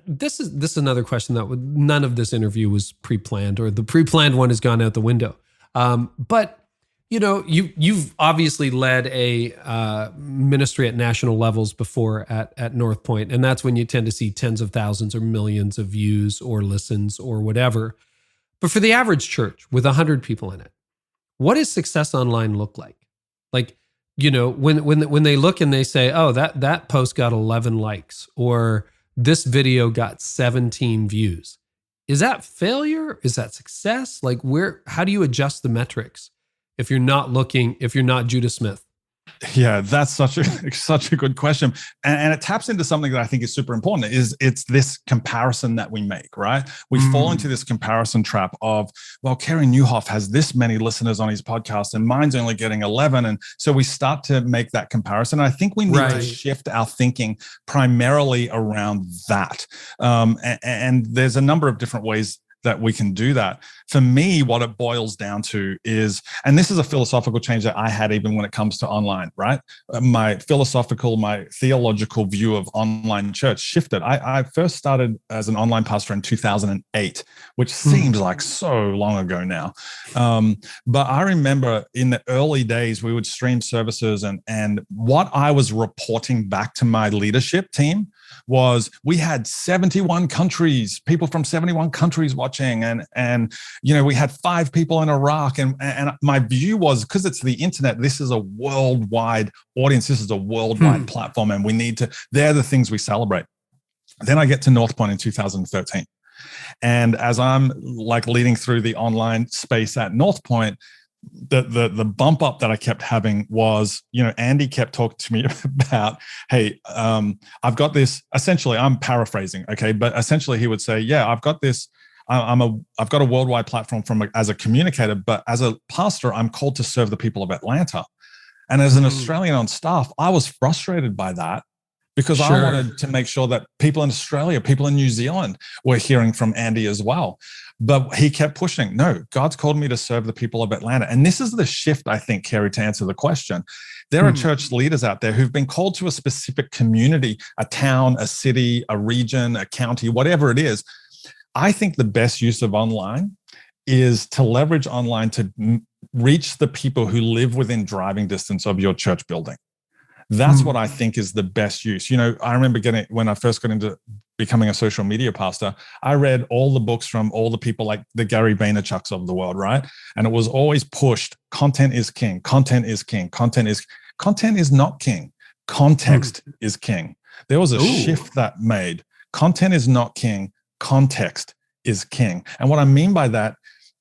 This is another question that none of this interview was pre-planned, or the pre-planned one has gone out the window. But you've obviously led a ministry at national levels before at North Point, and that's when you tend to see tens of thousands or millions of views or listens or whatever. But for the average church with 100 people in it, what does success online look like? Like, when they look and they say, oh, that post got 11 likes, or this video got 17 views. Is that failure? Is that success? Like, how do you adjust the metrics if you're not Judah Smith? Yeah, that's such a good question. And it taps into something that I think is super important, it's this comparison that we make, right? We fall into this comparison trap of, well, Carey Nieuwhof has this many listeners on his podcast and mine's only getting 11. And so we start to make that comparison. And I think we need to shift our thinking primarily around that. And there's a number of different ways that we can do that. For me, what it boils down to is, and this is a philosophical change that I had even when it comes to online, right? My theological view of online church shifted. I first started as an online pastor in 2008, which seems like so long ago now. But I remember in the early days, we would stream services, and what I was reporting back to my leadership team was we had 71 countries, people from 71 countries watching, and we had 5 people in Iraq, and my view was, because it's the internet, this is a worldwide audience, this is a worldwide platform, and they're the things we celebrate. Then I get to North Point in 2013. And as I'm like leading through the online space at North Point, the bump up that I kept having was, Andy kept talking to me about, hey, I've got this. Essentially, I'm paraphrasing, okay, but essentially he would say, yeah, I've got this. I've got a worldwide platform as a communicator, but as a pastor, I'm called to serve the people of Atlanta. And as an Australian on staff, I was frustrated by that because I wanted to make sure that people in Australia, people in New Zealand were hearing from Andy as well. But he kept pushing, no, God's called me to serve the people of Atlanta. And this is the shift, I think, Carey, to answer the question. There are church leaders out there who've been called to a specific community, a town, a city, a region, a county, whatever it is. I think the best use of online is to leverage online to reach the people who live within driving distance of your church building. That's what I think is the best use. I remember when I first got into becoming a social media pastor, I read all the books from all the people like the Gary Vaynerchuks of the world, right? And it was always pushed, content is king, content is king, content is not king. Context is king. There was a shift that made. Content is not king, context is king. And what I mean by that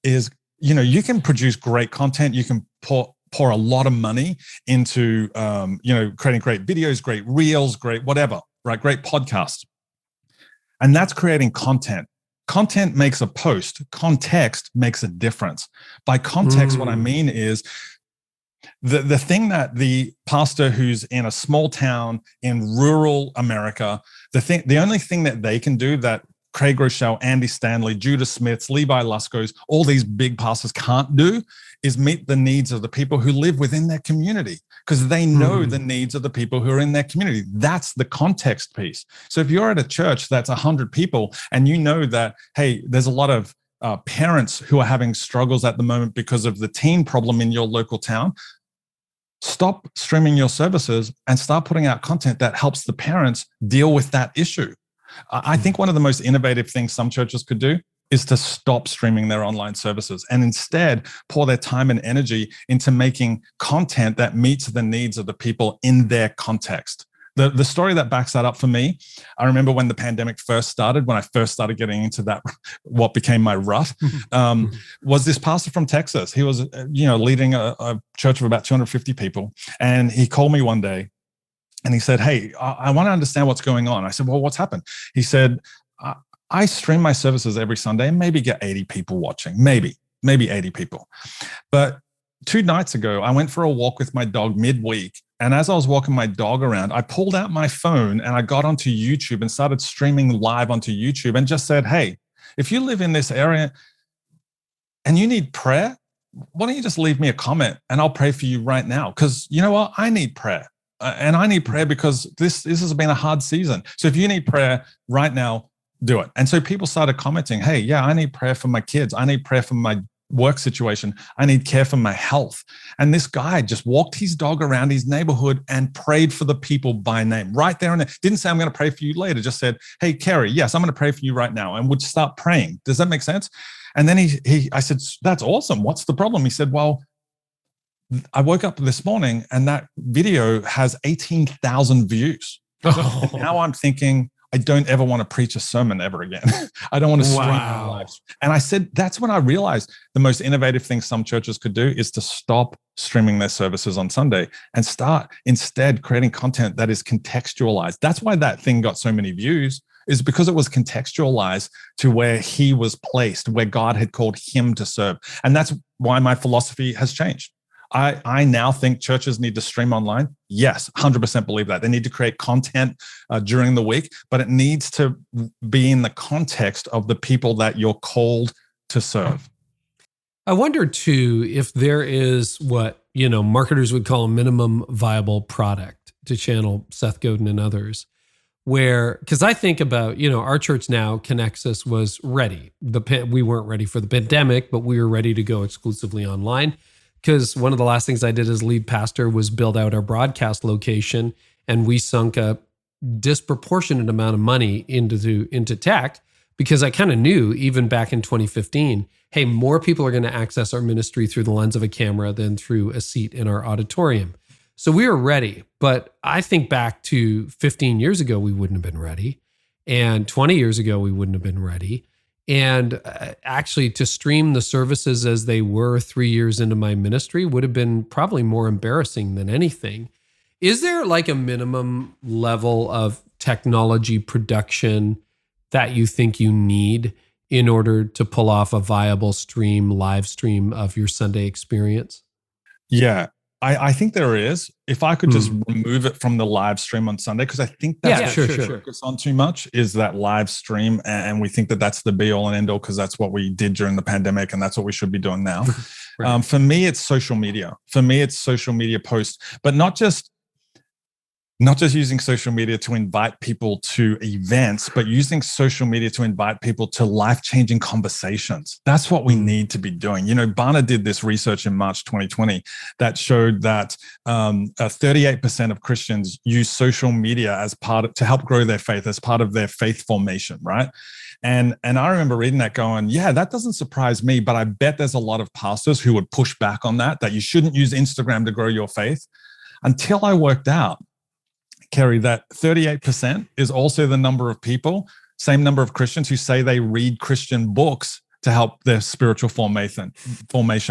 is, you can produce great content, you can pour a lot of money into, creating great videos, great reels, great whatever, right? Great podcasts. And that's creating content. Content makes a post. Context makes a difference. By context, what I mean is the thing that the pastor who's in a small town in rural America, the only thing that they can do that Craig Rochelle, Andy Stanley, Judah Smiths, Levi Luskos, all these big pastors can't do is meet the needs of the people who live within their community because they know the needs of the people who are in their community. That's the context piece. So if you're at a church that's 100 people and you know that, hey, there's a lot of parents who are having struggles at the moment because of the teen problem in your local town, stop streaming your services and start putting out content that helps the parents deal with that issue. I think one of the most innovative things some churches could do is to stop streaming their online services and instead pour their time and energy into making content that meets the needs of the people in their context. The story that backs that up for me, I remember when the pandemic first started, when I first started getting into that, what became my rut, was this pastor from Texas. He was, leading a church of about 250 people. And he called me one day and he said, hey, I want to understand what's going on. I said, well, what's happened? He said, I stream my services every Sunday and maybe get 80 people watching, maybe 80 people. But 2 nights ago, I went for a walk with my dog midweek. And as I was walking my dog around, I pulled out my phone and I got onto YouTube and started streaming live onto YouTube and just said, hey, if you live in this area and you need prayer, why don't you just leave me a comment and I'll pray for you right now? Because you know what? I need prayer. And I need prayer because this has been a hard season. So if you need prayer right now, do it. And so people started commenting, hey, yeah, I need prayer for my kids. I need prayer for my work situation. I need care for my health. And this guy just walked his dog around his neighborhood and prayed for the people by name right there and there. Didn't say, I'm going to pray for you later. Just said, hey, Carey, yes, I'm going to pray for you right now. And would start praying. Does that make sense? And then I said, that's awesome. What's the problem? He said, well, I woke up this morning and that video has 18,000 views. Oh. Now I'm thinking, I don't ever want to preach a sermon ever again. I don't want to stream my lives. And I said, that's when I realized the most innovative thing some churches could do is to stop streaming their services on Sunday and start instead creating content that is contextualized. That's why that thing got so many views, is because it was contextualized to where he was placed, where God had called him to serve. And that's why my philosophy has changed. I now think churches need to stream online. Yes, 100% believe that. They need to create content during the week, but it needs to be in the context of the people that you're called to serve. I wonder too, if there is what, marketers would call a minimum viable product, to channel Seth Godin and others, because I think about, our church now, Connexus, was ready. We weren't ready for the pandemic, but we were ready to go exclusively online. Because one of the last things I did as lead pastor was build out our broadcast location, and we sunk a disproportionate amount of money into tech, because I kind of knew even back in 2015, hey, more people are going to access our ministry through the lens of a camera than through a seat in our auditorium. So we were ready. But I think back to 15 years ago, we wouldn't have been ready. And 20 years ago, we wouldn't have been ready. And actually, to stream the services as they were 3 years into my ministry would have been probably more embarrassing than anything. Is there like a minimum level of technology production that you think you need in order to pull off a viable live stream of your Sunday experience? Yeah, I think there is. If I could just remove it from the live stream on Sunday, because I think that's what we focus on too much, is that live stream. And we think that that's the be all and end all because that's what we did during the pandemic and that's what we should be doing now. Right. For me, it's social media. For me, it's social media posts, but not just using social media to invite people to events, but using social media to invite people to life-changing conversations. That's what we need to be doing. You know, Barna did this research in March 2020 that showed that 38% of Christians use social media as to help grow their faith, as part of their faith formation, right? And I remember reading that going, yeah, that doesn't surprise me, but I bet there's a lot of pastors who would push back on that you shouldn't use Instagram to grow your faith, until I worked out, Carey, that 38% is also the number of people, same number of Christians who say they read Christian books to help their spiritual formation,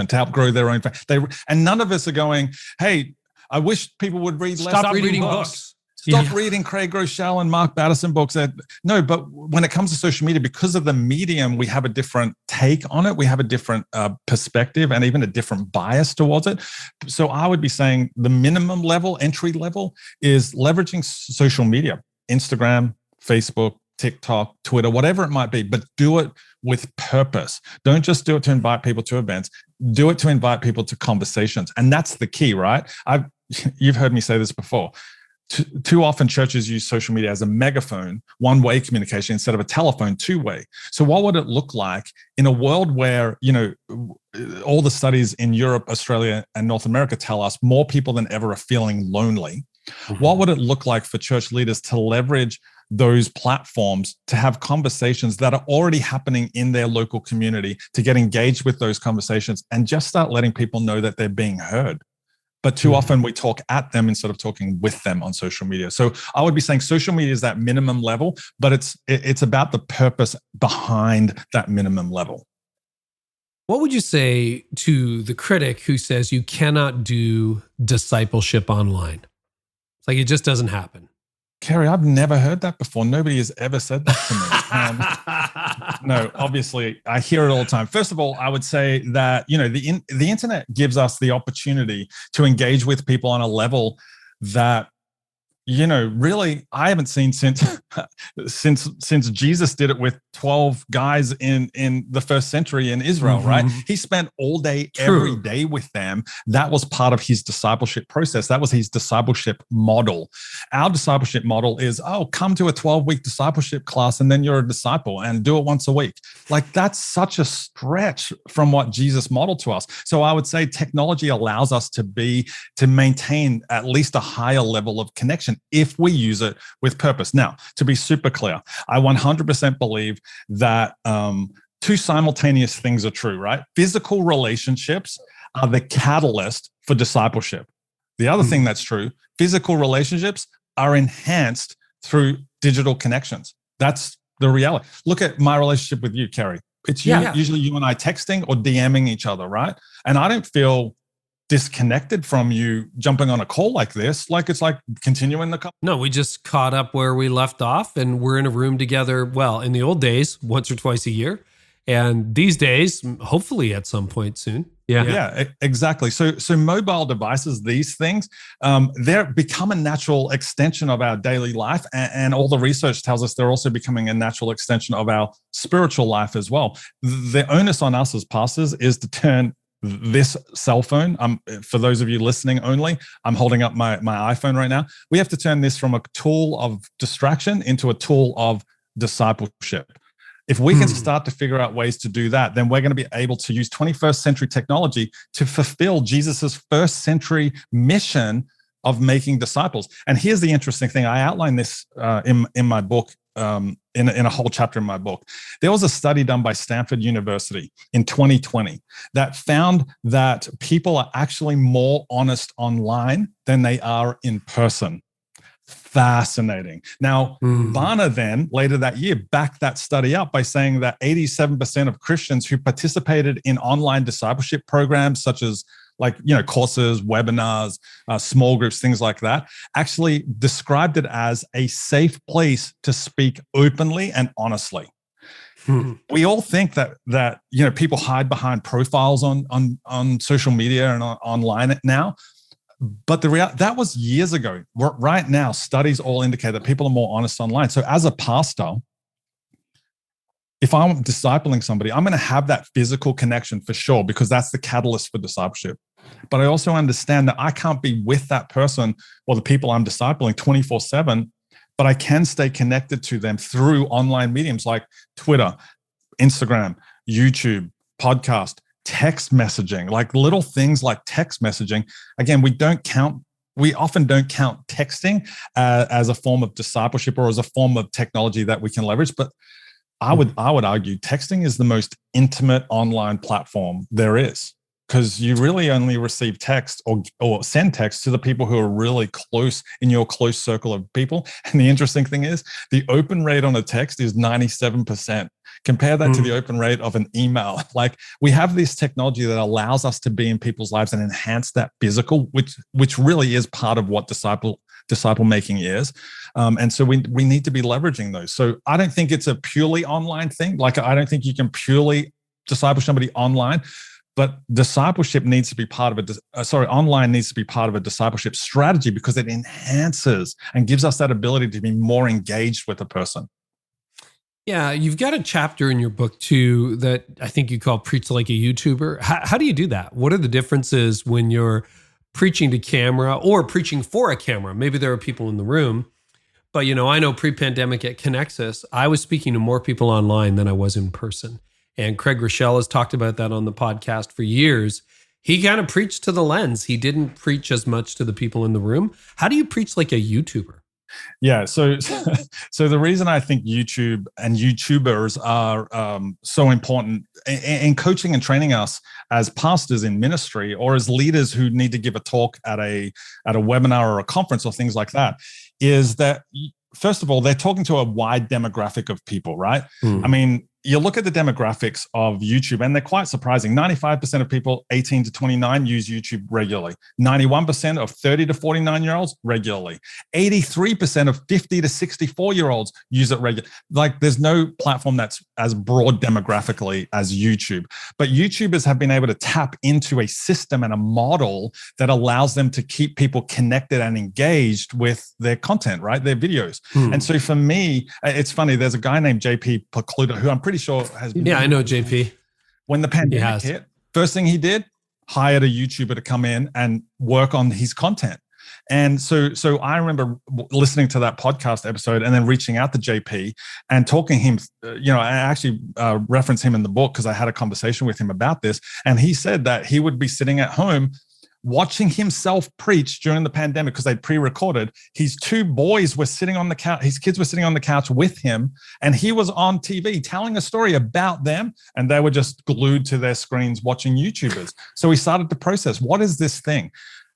to help grow their own faith. And none of us are going, hey, I wish people would read less. Stop reading books. Stop reading Craig Groeschel and Mark Batterson books. No, but when it comes to social media, because of the medium, we have a different take on it. We have a different perspective and even a different bias towards it. So I would be saying the minimum level, entry level, is leveraging social media, Instagram, Facebook, TikTok, Twitter, whatever it might be, but do it with purpose. Don't just do it to invite people to events. Do it to invite people to conversations. And that's the key, right? You've heard me say this before. Too often churches use social media as a megaphone, one-way communication instead of a telephone, two-way. So what would it look like in a world where, you know, all the studies in Europe, Australia, and North America tell us more people than ever are feeling lonely? What would it look like for church leaders to leverage those platforms to have conversations that are already happening in their local community, to get engaged with those conversations and just start letting people know that they're being heard? But too often we talk at them instead of talking with them on social media. So I would be saying social media is that minimum level, but it's about the purpose behind that minimum level. What would you say to the critic who says you cannot do discipleship online? It's like it just doesn't happen. Carey, I've never heard that before. Nobody has ever said that to me. No, obviously, I hear it all the time. First of all, I would say that, you know, the internet gives us the opportunity to engage with people on a level that, you know, really, I haven't seen since Jesus did it with 12 guys in the first century in Israel, right? He spent all day, every day with them. That was part of his discipleship process. That was his discipleship model. Our discipleship model is, come to a 12-week discipleship class and then you're a disciple and do it once a week. Like, that's such a stretch from what Jesus modeled to us. So I would say technology allows us to maintain at least a higher level of connection if we use it with purpose. Now, to be super clear, I 100% believe that two simultaneous things are true, right? Physical relationships are the catalyst for discipleship. The other thing that's true, physical relationships are enhanced through digital connections. That's the reality. Look at my relationship with you, Carey. It's usually you and I texting or DMing each other, right? And I don't feel disconnected from you jumping on a call like this. Like, it's like continuing the call. No, we just caught up where we left off and we're in a room together. Well, in the old days, once or twice a year. And these days, hopefully at some point soon. Yeah, exactly. So mobile devices, these things, they're become a natural extension of our daily life. And all the research tells us they're also becoming a natural extension of our spiritual life as well. The onus on us as pastors is to turn this cell phone, for those of you listening only, I'm holding up my iPhone right now. We have to turn this from a tool of distraction into a tool of discipleship. If we can start to figure out ways to do that, then we're going to be able to use 21st century technology to fulfill Jesus's first century mission of making disciples. And here's the interesting thing. I outline this in my book, in a whole chapter in my book. There was a study done by Stanford University in 2020 that found that people are actually more honest online than they are in person. Fascinating. Now, Barna then later that year backed that study up by saying that 87% of Christians who participated in online discipleship programs, such as courses, webinars, small groups, things like that, actually described it as a safe place to speak openly and honestly. We all think that people hide behind profiles on social media and online now. But that was years ago. Right now, studies all indicate that people are more honest online. So as a pastor, if I'm discipling somebody, I'm going to have that physical connection for sure, because that's the catalyst for discipleship. But I also understand that I can't be with that person or the people I'm discipling 24/7, but I can stay connected to them through online mediums like Twitter, Instagram, YouTube, podcast, text messaging, like little things like text messaging. Again, we often don't count texting as a form of discipleship or as a form of technology that we can leverage. But I would argue texting is the most intimate online platform there is, because you really only receive text or send text to the people who are really close in your close circle of people. And the interesting thing is the open rate on a text is 97%. Compare that to the open rate of an email. Like, we have this technology that allows us to be in people's lives and enhance that physical, which really is part of what disciple making is. And so we need to be leveraging those. So I don't think it's a purely online thing. Like, I don't think you can purely disciple somebody online. But discipleship needs to be part of online needs to be part of a discipleship strategy, because it enhances and gives us that ability to be more engaged with a person. Yeah, you've got a chapter in your book too that I think you call Preach Like a YouTuber. How do you do that? What are the differences when you're preaching to camera or preaching for a camera? Maybe there are people in the room, but I know pre-pandemic at Connexus, I was speaking to more people online than I was in person. And Craig Rochelle has talked about that on the podcast for years. He kind of preached to the lens. He didn't preach as much to the people in the room. How do you preach like a YouTuber? Yeah, so the reason I think YouTube and YouTubers are so important in coaching and training us as pastors in ministry, or as leaders who need to give a talk at a webinar or a conference or things like that, is that, first of all, they're talking to a wide demographic of people, right? I mean, you look at the demographics of YouTube and they're quite surprising. 95% of people 18 to 29 use YouTube regularly. 91% of 30 to 49-year-olds regularly. 83% of 50 to 64-year-olds use it regularly. Like, there's no platform that's as broad demographically as YouTube. But YouTubers have been able to tap into a system and a model that allows them to keep people connected and engaged with their content, right? Their videos. And so for me, it's funny, there's a guy named JP Pokluda who I'm pretty sure has been. Yeah, I know JP. When the pandemic hit, first thing he did, hired a YouTuber to come in and work on his content. And so I remember listening to that podcast episode and then reaching out to JP and talking to him. I actually reference him in the book because I had a conversation with him about this. And he said that he would be sitting at home watching himself preach during the pandemic, because they'd pre-recorded. His two boys were sitting on the couch, his kids were sitting on the couch with him, and he was on TV telling a story about them, and they were just glued to their screens watching YouTubers. So he started to process, what is this thing?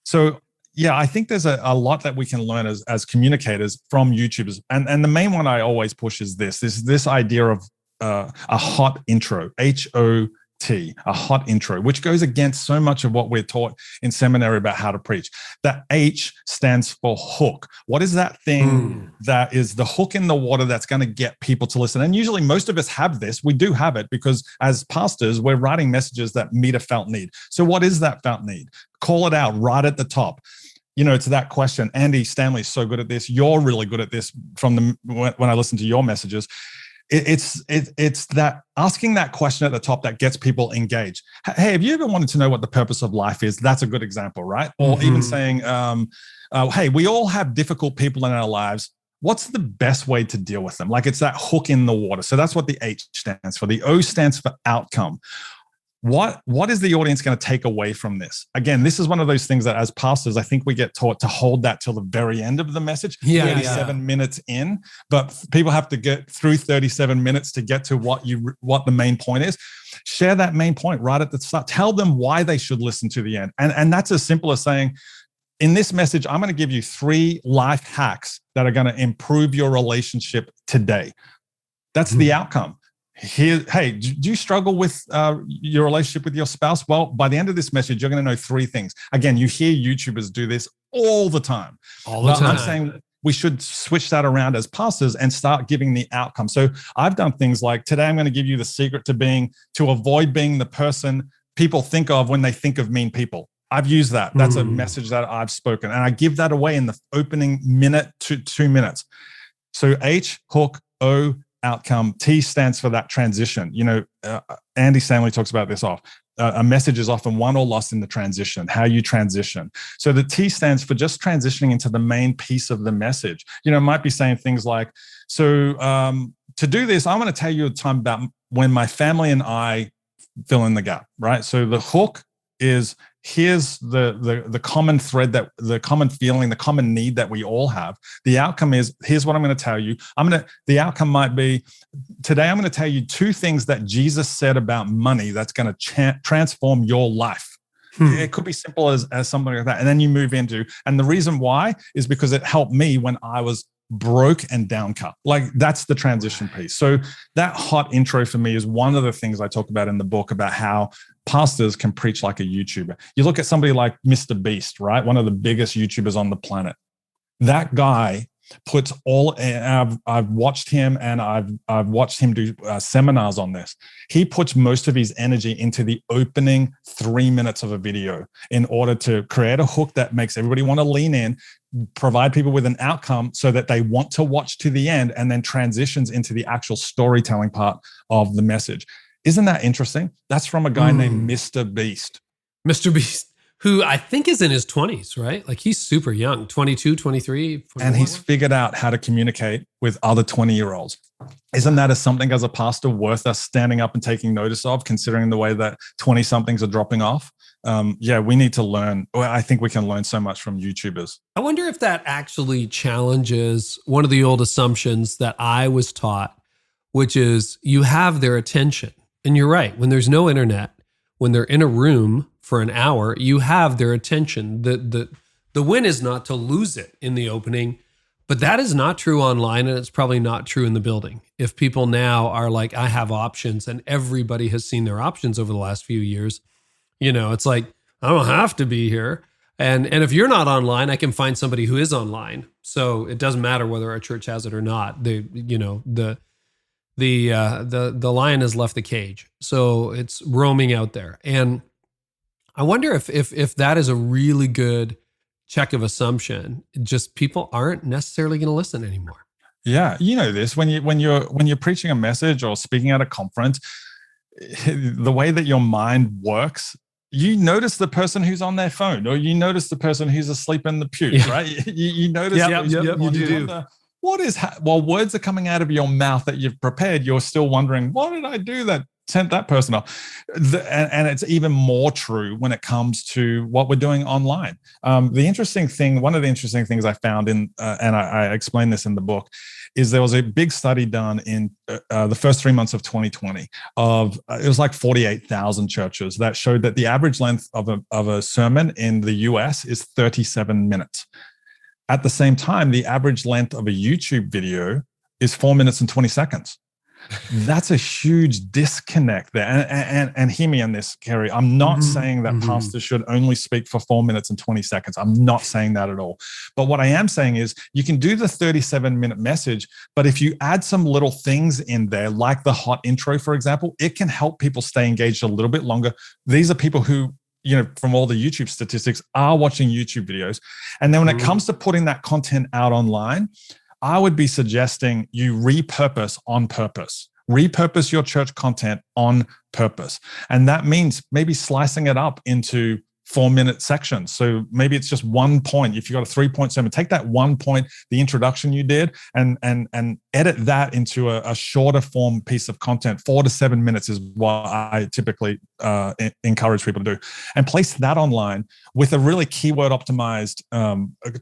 So yeah, I think there's a lot that we can learn as communicators from YouTubers. And the main one I always push is this idea of a hot intro, HOT, a hot intro, which goes against so much of what we're taught in seminary about how to preach. That H stands for hook. What is that thing that is the hook in the water that's going to get people to listen? And usually most of us have this. We do have it because as pastors, we're writing messages that meet a felt need. So what is that felt need? Call it out right at the top. To that question. Andy Stanley's so good at this. You're really good at this when I listen to your messages. It's that asking that question at the top that gets people engaged. Hey, have you ever wanted to know what the purpose of life is? That's a good example, right? Or even saying, hey, we all have difficult people in our lives. What's the best way to deal with them? Like, it's that hook in the water. So that's what the H stands for. The O stands for outcome. What is the audience going to take away from this? Again, this is one of those things that as pastors, I think we get taught to hold that till the very end of the message, 37 minutes in, but people have to get through 37 minutes to get to what the main point is. Share that main point right at the start. Tell them why they should listen to the end. And that's as simple as saying, in this message, I'm going to give you 3 life hacks that are going to improve your relationship today. That's the outcome. Here, hey, do you struggle with your relationship with your spouse? Well, by the end of this message, you're going to know 3 things. Again, you hear YouTubers do this all the time. I'm saying we should switch that around as pastors and start giving the outcome. So I've done things like, today I'm going to give you the secret to avoid being the person people think of when they think of mean people. I've used that. That's a message that I've spoken. And I give that away in the opening minute to 2 minutes. So H, hook, O, outcome. T stands for that transition. Andy Stanley talks about this a message is often won or lost in the transition, how you transition. So the T stands for just transitioning into the main piece of the message. It might be saying things like, to do this, I'm going to tell you a time about when my family and I fill in the gap, right? So the hook is, here's the common thread, that the common feeling, the common need that we all have. The outcome is, here's what I'm going to tell you. The outcome might be, today I'm going to tell you 2 things that Jesus said about money that's going to transform your life. It could be simple as something like that. And then you move into, and the reason why is because it helped me when I was broke and downcast. Like, that's the transition piece. So that hot intro for me is one of the things I talk about in the book, about how pastors can preach like a YouTuber. You look at somebody like Mr. Beast, right? One of the biggest YouTubers on the planet. That guy puts all, and I've watched him, and I've watched him do seminars on this. He puts most of his energy into the opening 3 minutes of a video in order to create a hook that makes everybody want to lean in, provide people with an outcome so that they want to watch to the end, and then transitions into the actual storytelling part of the message. Isn't that interesting? That's from a guy named Mr. Beast. Mr. Beast, who I think is in his 20s, right? Like, he's super young, 22, 23. 21. And he's figured out how to communicate with other 20-year-olds. Isn't that something as a pastor worth us standing up and taking notice of, considering the way that 20-somethings are dropping off? We need to learn. I think we can learn so much from YouTubers. I wonder if that actually challenges one of the old assumptions that I was taught, which is you have their attention. And you're right. When there's no internet, when they're in a room for an hour, you have their attention. The win is not to lose it in the opening, but that is not true online, and it's probably not true in the building. If people now are like, I have options, and everybody has seen their options over the last few years, it's like, I don't have to be here. And if you're not online, I can find somebody who is online. So it doesn't matter whether our church has it or not. The lion has left the cage, so it's roaming out there. And I wonder if that is a really good check of assumption. Just people aren't necessarily going to listen anymore. Yeah, this when you're preaching a message or speaking at a conference, the way that your mind works, you notice the person who's on their phone, or you notice the person who's asleep in the pew, right? You notice. You do. Words are coming out of your mouth that you've prepared. You're still wondering, what did I do that sent that person off? And it's even more true when it comes to what we're doing online. One of the interesting things I found and I explained this in the book, is there was a big study done in the first 3 months of 2020 it was like 48,000 churches that showed that the average length of a sermon in the US is 37 minutes. At the same time, the average length of a YouTube video is 4 minutes and 20 seconds. That's a huge disconnect there. And hear me on this, Carey. I'm not saying that pastors should only speak for 4 minutes and 20 seconds. I'm not saying that at all. But what I am saying is you can do the 37-minute message, but if you add some little things in there, like the hot intro, for example, it can help people stay engaged a little bit longer. These are people who, from all the YouTube statistics, are watching YouTube videos. And then when it comes to putting that content out online, I would be suggesting you repurpose on purpose. Repurpose your church content on purpose. And that means maybe slicing it up into 4-minute sections. So maybe it's just 1 point. If you've got a 3-point sermon, take that 1 point, the introduction you did, and edit that into a shorter form piece of content. 4 to 7 minutes is what I typically encourage people to do. And place that online with a really keyword optimized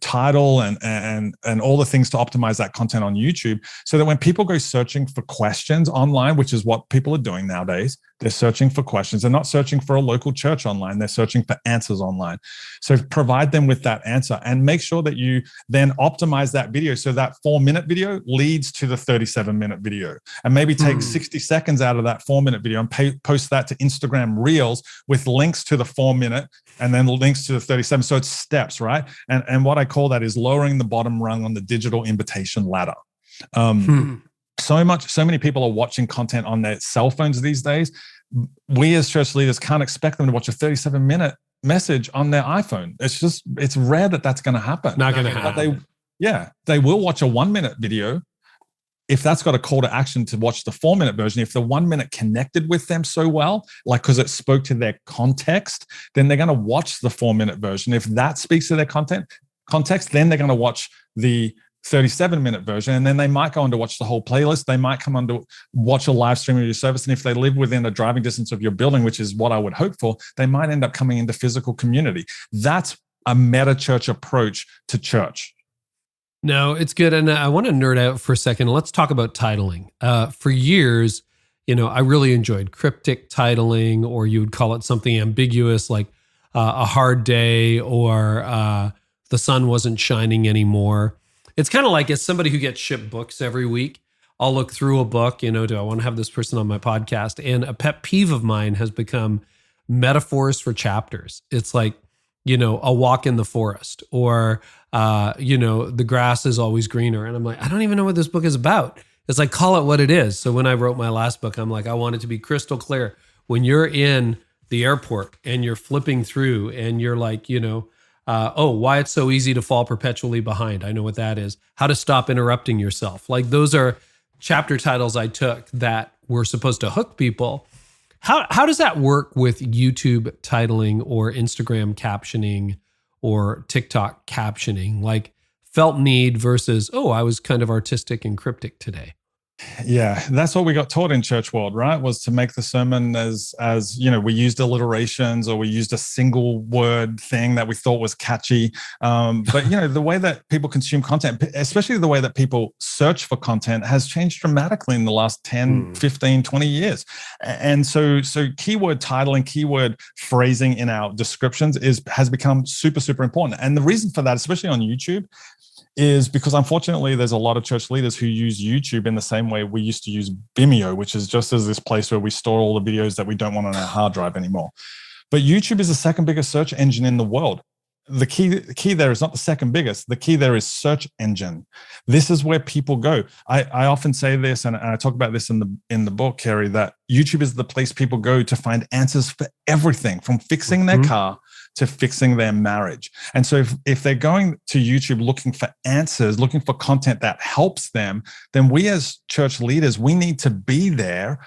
title and all the things to optimize that content on YouTube, so that when people go searching for questions online, which is what people are doing nowadays, They're searching for questions. They're not searching for a local church online. They're searching for answers online. So provide them with that answer and make sure that you then optimize that video so that 4-minute video leads to the 37-minute video. And maybe take 60 seconds out of that 4-minute video and post that to Instagram Reels with links to the 4-minute and then links to the 37. So it's steps, right? And what I call that is lowering the bottom rung on the digital invitation ladder. So many people are watching content on their cell phones these days. We as church leaders can't expect them to watch a 37-minute message on their iPhone. It's rare that that's going to happen. Not going to happen. They will watch a 1-minute video if that's got a call to action to watch the 4-minute version. If the 1 minute connected with them so well, like because it spoke to their context, then they're going to watch the 4-minute version. If that speaks to their context, then they're going to watch the 37-minute version, and then they might go on to watch the whole playlist. They might come on to watch a live stream of your service. And if they live within a driving distance of your building, which is what I would hope for, they might end up coming into physical community. That's a meta church approach to church. No, it's good. And I want to nerd out for a second. Let's talk about titling. For years, I really enjoyed cryptic titling, or you would call it something ambiguous like a hard day, or the sun wasn't shining anymore. It's kind of like, as somebody who gets shipped books every week, I'll look through a book, do I want to have this person on my podcast? And a pet peeve of mine has become metaphors for chapters. It's like, a walk in the forest, or, the grass is always greener. And I'm like, I don't even know what this book is about. It's like, call it what it is. So when I wrote my last book, I'm like, I want it to be crystal clear. When you're in the airport and you're flipping through and you're like, why it's so easy to fall perpetually behind. I know what that is. How to stop interrupting yourself. Like, those are chapter titles I took that were supposed to hook people. How does that work with YouTube titling or Instagram captioning or TikTok captioning? Like, felt need versus, I was kind of artistic and cryptic today. Yeah, that's what we got taught in church world, right? Was to make the sermon as we used alliterations, or we used a single word thing that we thought was catchy. But the way that people consume content, especially the way that people search for content, has changed dramatically in the last 10, 15, 20 years. And so keyword titling, keyword phrasing in our descriptions has become super, super important. And the reason for that, especially on YouTube, is because unfortunately there's a lot of church leaders who use YouTube in the same way we used to use Vimeo, which is just as this place where we store all the videos that we don't want on our hard drive anymore. But YouTube is the second biggest search engine in the world. The key there is not the second biggest. The key there is search engine. This is where people go. I often say this, and I talk about this in the book, Carey, that YouTube is the place people go to find answers for everything, from fixing their car to fixing their marriage. And so if they're going to YouTube looking for answers, looking for content that helps them, then we as church leaders, we need to be there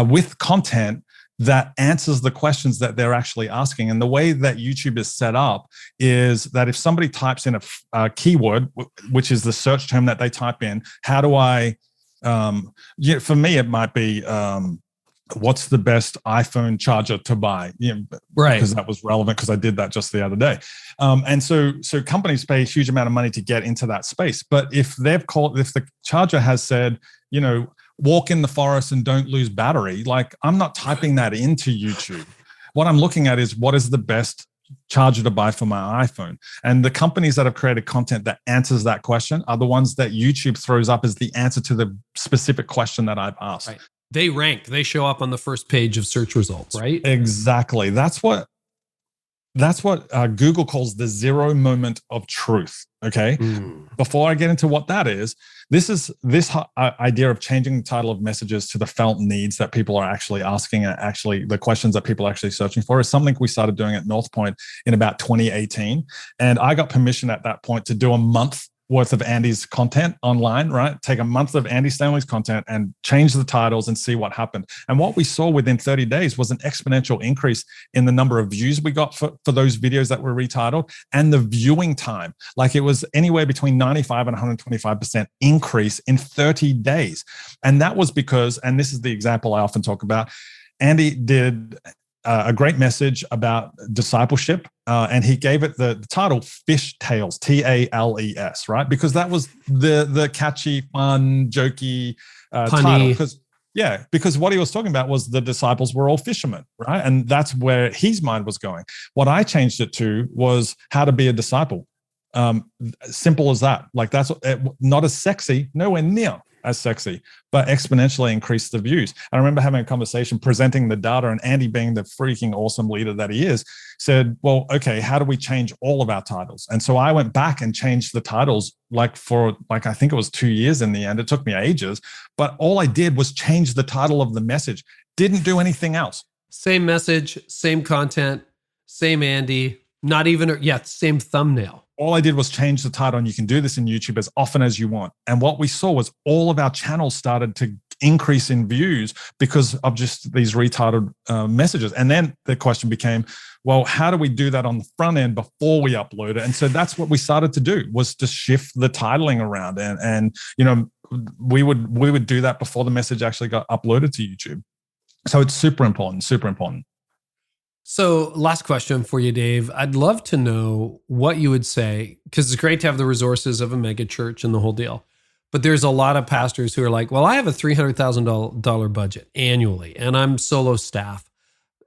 with content that answers the questions that they're actually asking. And the way that YouTube is set up is that if somebody types in a keyword, which is the search term that they type in, how do I, for me, it might be, what's the best iPhone charger to buy? Right. Because that was relevant, because I did that just the other day. And so companies pay a huge amount of money to get into that space. But if the charger has said, walk in the forest and don't lose battery, like, I'm not typing that into YouTube. What I'm looking at is, what is the best charger to buy for my iPhone? And the companies that have created content that answers that question are the ones that YouTube throws up as the answer to the specific question that I've asked. Right. They rank, they show up on the first page of search results, right? Exactly. That's what Google calls the zero moment of truth. Okay. Before I get into what that is, this idea of changing the title of messages to the felt needs that people are actually asking, and actually the questions that people are actually searching for, is something we started doing at North Point in about 2018. And I got permission at that point to do a month worth of Andy's content online, right? Take a month of Andy Stanley's content and change the titles and see what happened. And what we saw within 30 days was an exponential increase in the number of views we got for those videos that were retitled, and the viewing time. Like, it was anywhere between 95 and 125% increase in 30 days. And that was because, and this is the example I often talk about, Andy did a great message about discipleship, and he gave it the title Fish Tales, Tales, right? Because that was the catchy, fun, jokey title. Yeah, because what he was talking about was the disciples were all fishermen, right? And that's where his mind was going. What I changed it to was how to be a disciple. Simple as that. Like that's not as sexy, nowhere near as sexy, but exponentially increased the views. I remember having a conversation, presenting the data, and Andy, being the freaking awesome leader that he is, said, well, okay, how do we change all of our titles? And so I went back and changed the titles for I think it was 2 years in the end. It took me ages, but all I did was change the title of the message. Didn't do anything else. Same message, same content, same Andy, not even, same thumbnail. All I did was change the title, and you can do this in YouTube as often as you want. And what we saw was all of our channels started to increase in views because of just these retitled messages. And then the question became, well, how do we do that on the front end before we upload it? And so that's what we started to do, was to shift the titling around. And we would do that before the message actually got uploaded to YouTube. So it's super important, super important. So last question for you, Dave. I'd love to know what you would say, because it's great to have the resources of a mega church and the whole deal. But there's a lot of pastors who are like, well, I have a $300,000 budget annually, and I'm solo staff.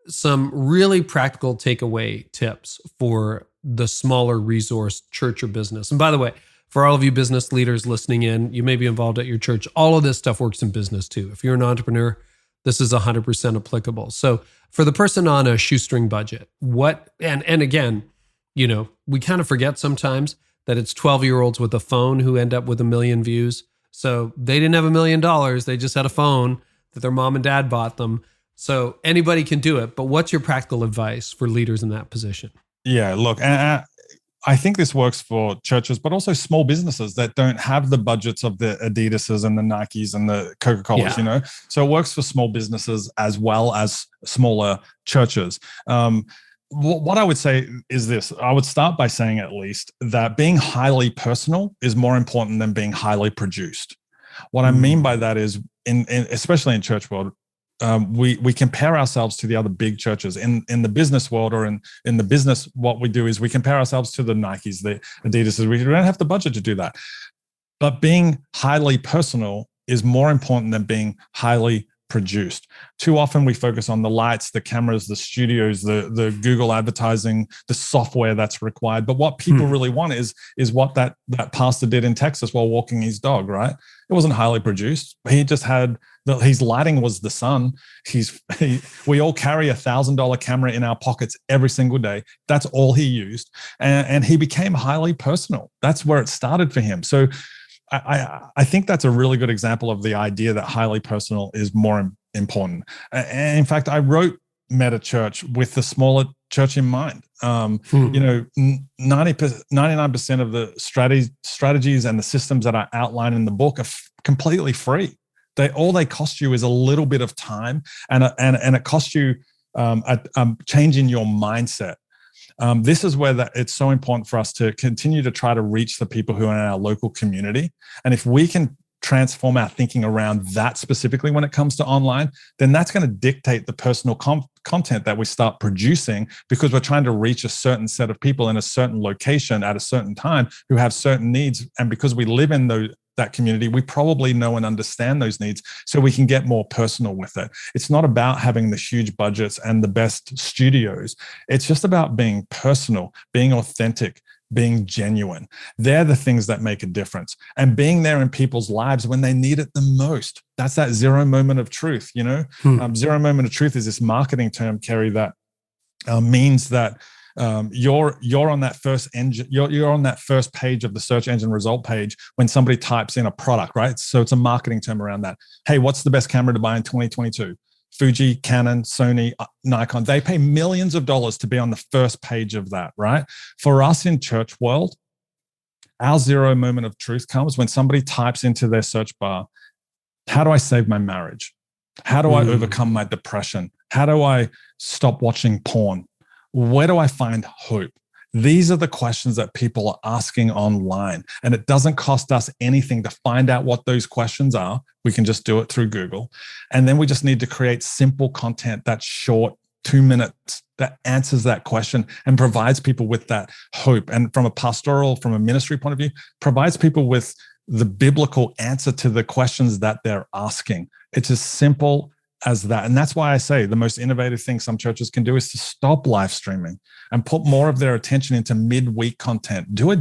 Some really practical takeaway tips for the smaller resource church or business. And by the way, for all of you business leaders listening in, you may be involved at your church. All of this stuff works in business too. If you're an entrepreneur, this is 100% applicable. So for the person on a shoestring budget, and again, we kind of forget sometimes that it's 12-year-olds with a phone who end up with 1 million views. So they didn't have $1 million. They just had a phone that their mom and dad bought them. So anybody can do it. But what's your practical advice for leaders in that position? Yeah, look, I think this works for churches, but also small businesses that don't have the budgets of the Adidases and the Nikes and the Coca-Colas, So it works for small businesses as well as smaller churches. What I would say is this. I would start by saying, at least, that being highly personal is more important than being highly produced. What I mean by that is, especially in church world, we compare ourselves to the other big churches. In the business world, or in the business, what we do is we compare ourselves to the Nikes, the Adidas. We don't have the budget to do that. But being highly personal is more important than being highly produced. Too often we focus on the lights, the cameras, the studios, the Google advertising, the software that's required. But what people really want is what that pastor did in Texas while walking his dog, right? It wasn't highly produced. He just had his lighting was the sun. We all carry $1,000 camera in our pockets every single day. That's all he used. And he became highly personal. That's where it started for him. So I think that's a really good example of the idea that highly personal is more important. And in fact, I wrote Meta Church with the smaller church in mind. 99% of the strategies and the systems that I outline in the book are completely free. All they cost you is a little bit of time, and it costs you a change in your mindset. This is where it's so important for us to continue to try to reach the people who are in our local community. And if we can transform our thinking around that specifically when it comes to online, then that's going to dictate the personal content that we start producing, because we're trying to reach a certain set of people in a certain location at a certain time who have certain needs. And because we live in that community, we probably know and understand those needs, so we can get more personal with it. It's not about having the huge budgets and the best studios. It's just about being personal, being authentic, being genuine. They're the things that make a difference. And being there in people's lives when they need it the most. That's that zero moment of truth, Zero moment of truth is this marketing term, Carey, that means that you're on that first engine, you're on that first page of the search engine result page when somebody types in a product, right? So it's a marketing term around that. Hey, what's the best camera to buy in 2022? Fuji, Canon, Sony, Nikon. They pay millions of dollars to be on the first page of that, right? For us in church world, our zero moment of truth comes when somebody types into their search bar, how do I save my marriage? How do I overcome my depression? How do I stop watching porn? Where do I find hope? These are the questions that people are asking online, and it doesn't cost us anything to find out what those questions are. We can just do it through Google. And then we just need to create simple content that's short, 2 minutes, that answers that question and provides people with that hope. And from a pastoral, from a ministry point of view, provides people with the biblical answer to the questions that they're asking. It's as simple as that. And that's why I say the most innovative thing some churches can do is to stop live streaming and put more of their attention into midweek content. Do it.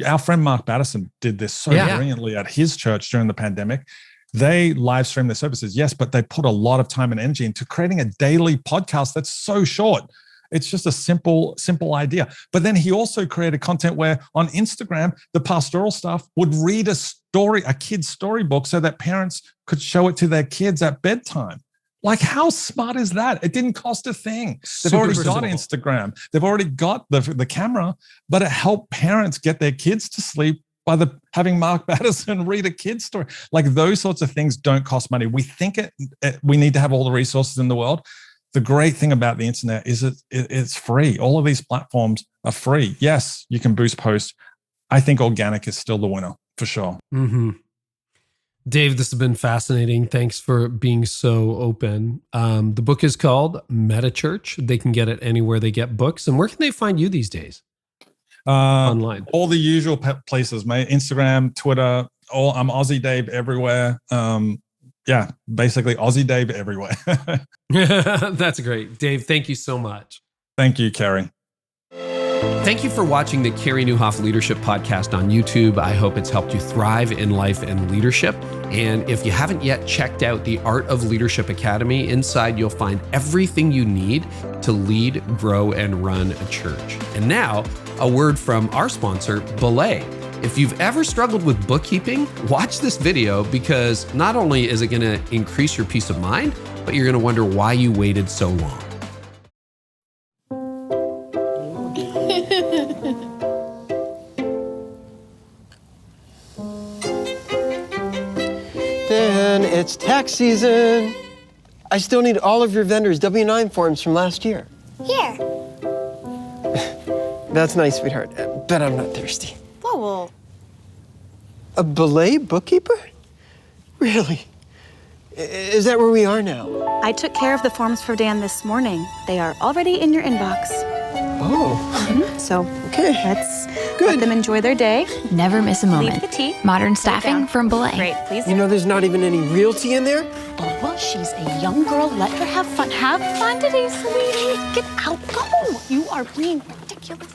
Our friend Mark Batterson did this so brilliantly at his church during the pandemic. They live stream their services, yes, but they put a lot of time and energy into creating a daily podcast that's so short. It's just a simple idea. But then he also created content where on Instagram, the pastoral staff would read a kid's storybook so that parents could show it to their kids at bedtime. Like, how smart is that? It didn't cost a thing. They've already got Instagram. They've already got the camera, but it helped parents get their kids to sleep by having Mark Batterson read a kid's story. Like, those sorts of things don't cost money. We think we need to have all the resources in the world. The great thing about the internet is it's free. All of these platforms are free. Yes, you can boost posts. I think organic is still the winner for sure. Mm-hmm. Dave, this has been fascinating. Thanks for being so open. The book is called Megachurch. They can get it anywhere they get books. And where can they find you these days? Online. All the usual places, mate. Instagram, Twitter. I'm Aussie Dave everywhere. Basically Aussie Dave everywhere. That's great. Dave, thank you so much. Thank you, Carey. Thank you for watching the Carey Nieuwhof Leadership Podcast on YouTube. I hope it's helped you thrive in life and leadership. And if you haven't yet checked out the Art of Leadership Academy, inside you'll find everything you need to lead, grow, and run a church. And now, a word from our sponsor, Belay. If you've ever struggled with bookkeeping, watch this video, because not only is it going to increase your peace of mind, but you're going to wonder why you waited so long. Dan, it's tax season. I still need all of your vendors' W-9 forms from last year. Here. That's nice, sweetheart. Bet I'm not thirsty. Whoa. A Belay bookkeeper? Really? Is that where we are now? I took care of the forms for Dan this morning. They are already in your inbox. Oh. So, Okay. let's let them enjoy their day. Never miss a moment. Leave the tea. Modern Sit staffing down. from Belay. Great, please. You know there's not even any real tea in there? Oh, well, she's a young girl. Let her have fun. Have fun today, sweetie. Get out. Go. You are being ridiculous.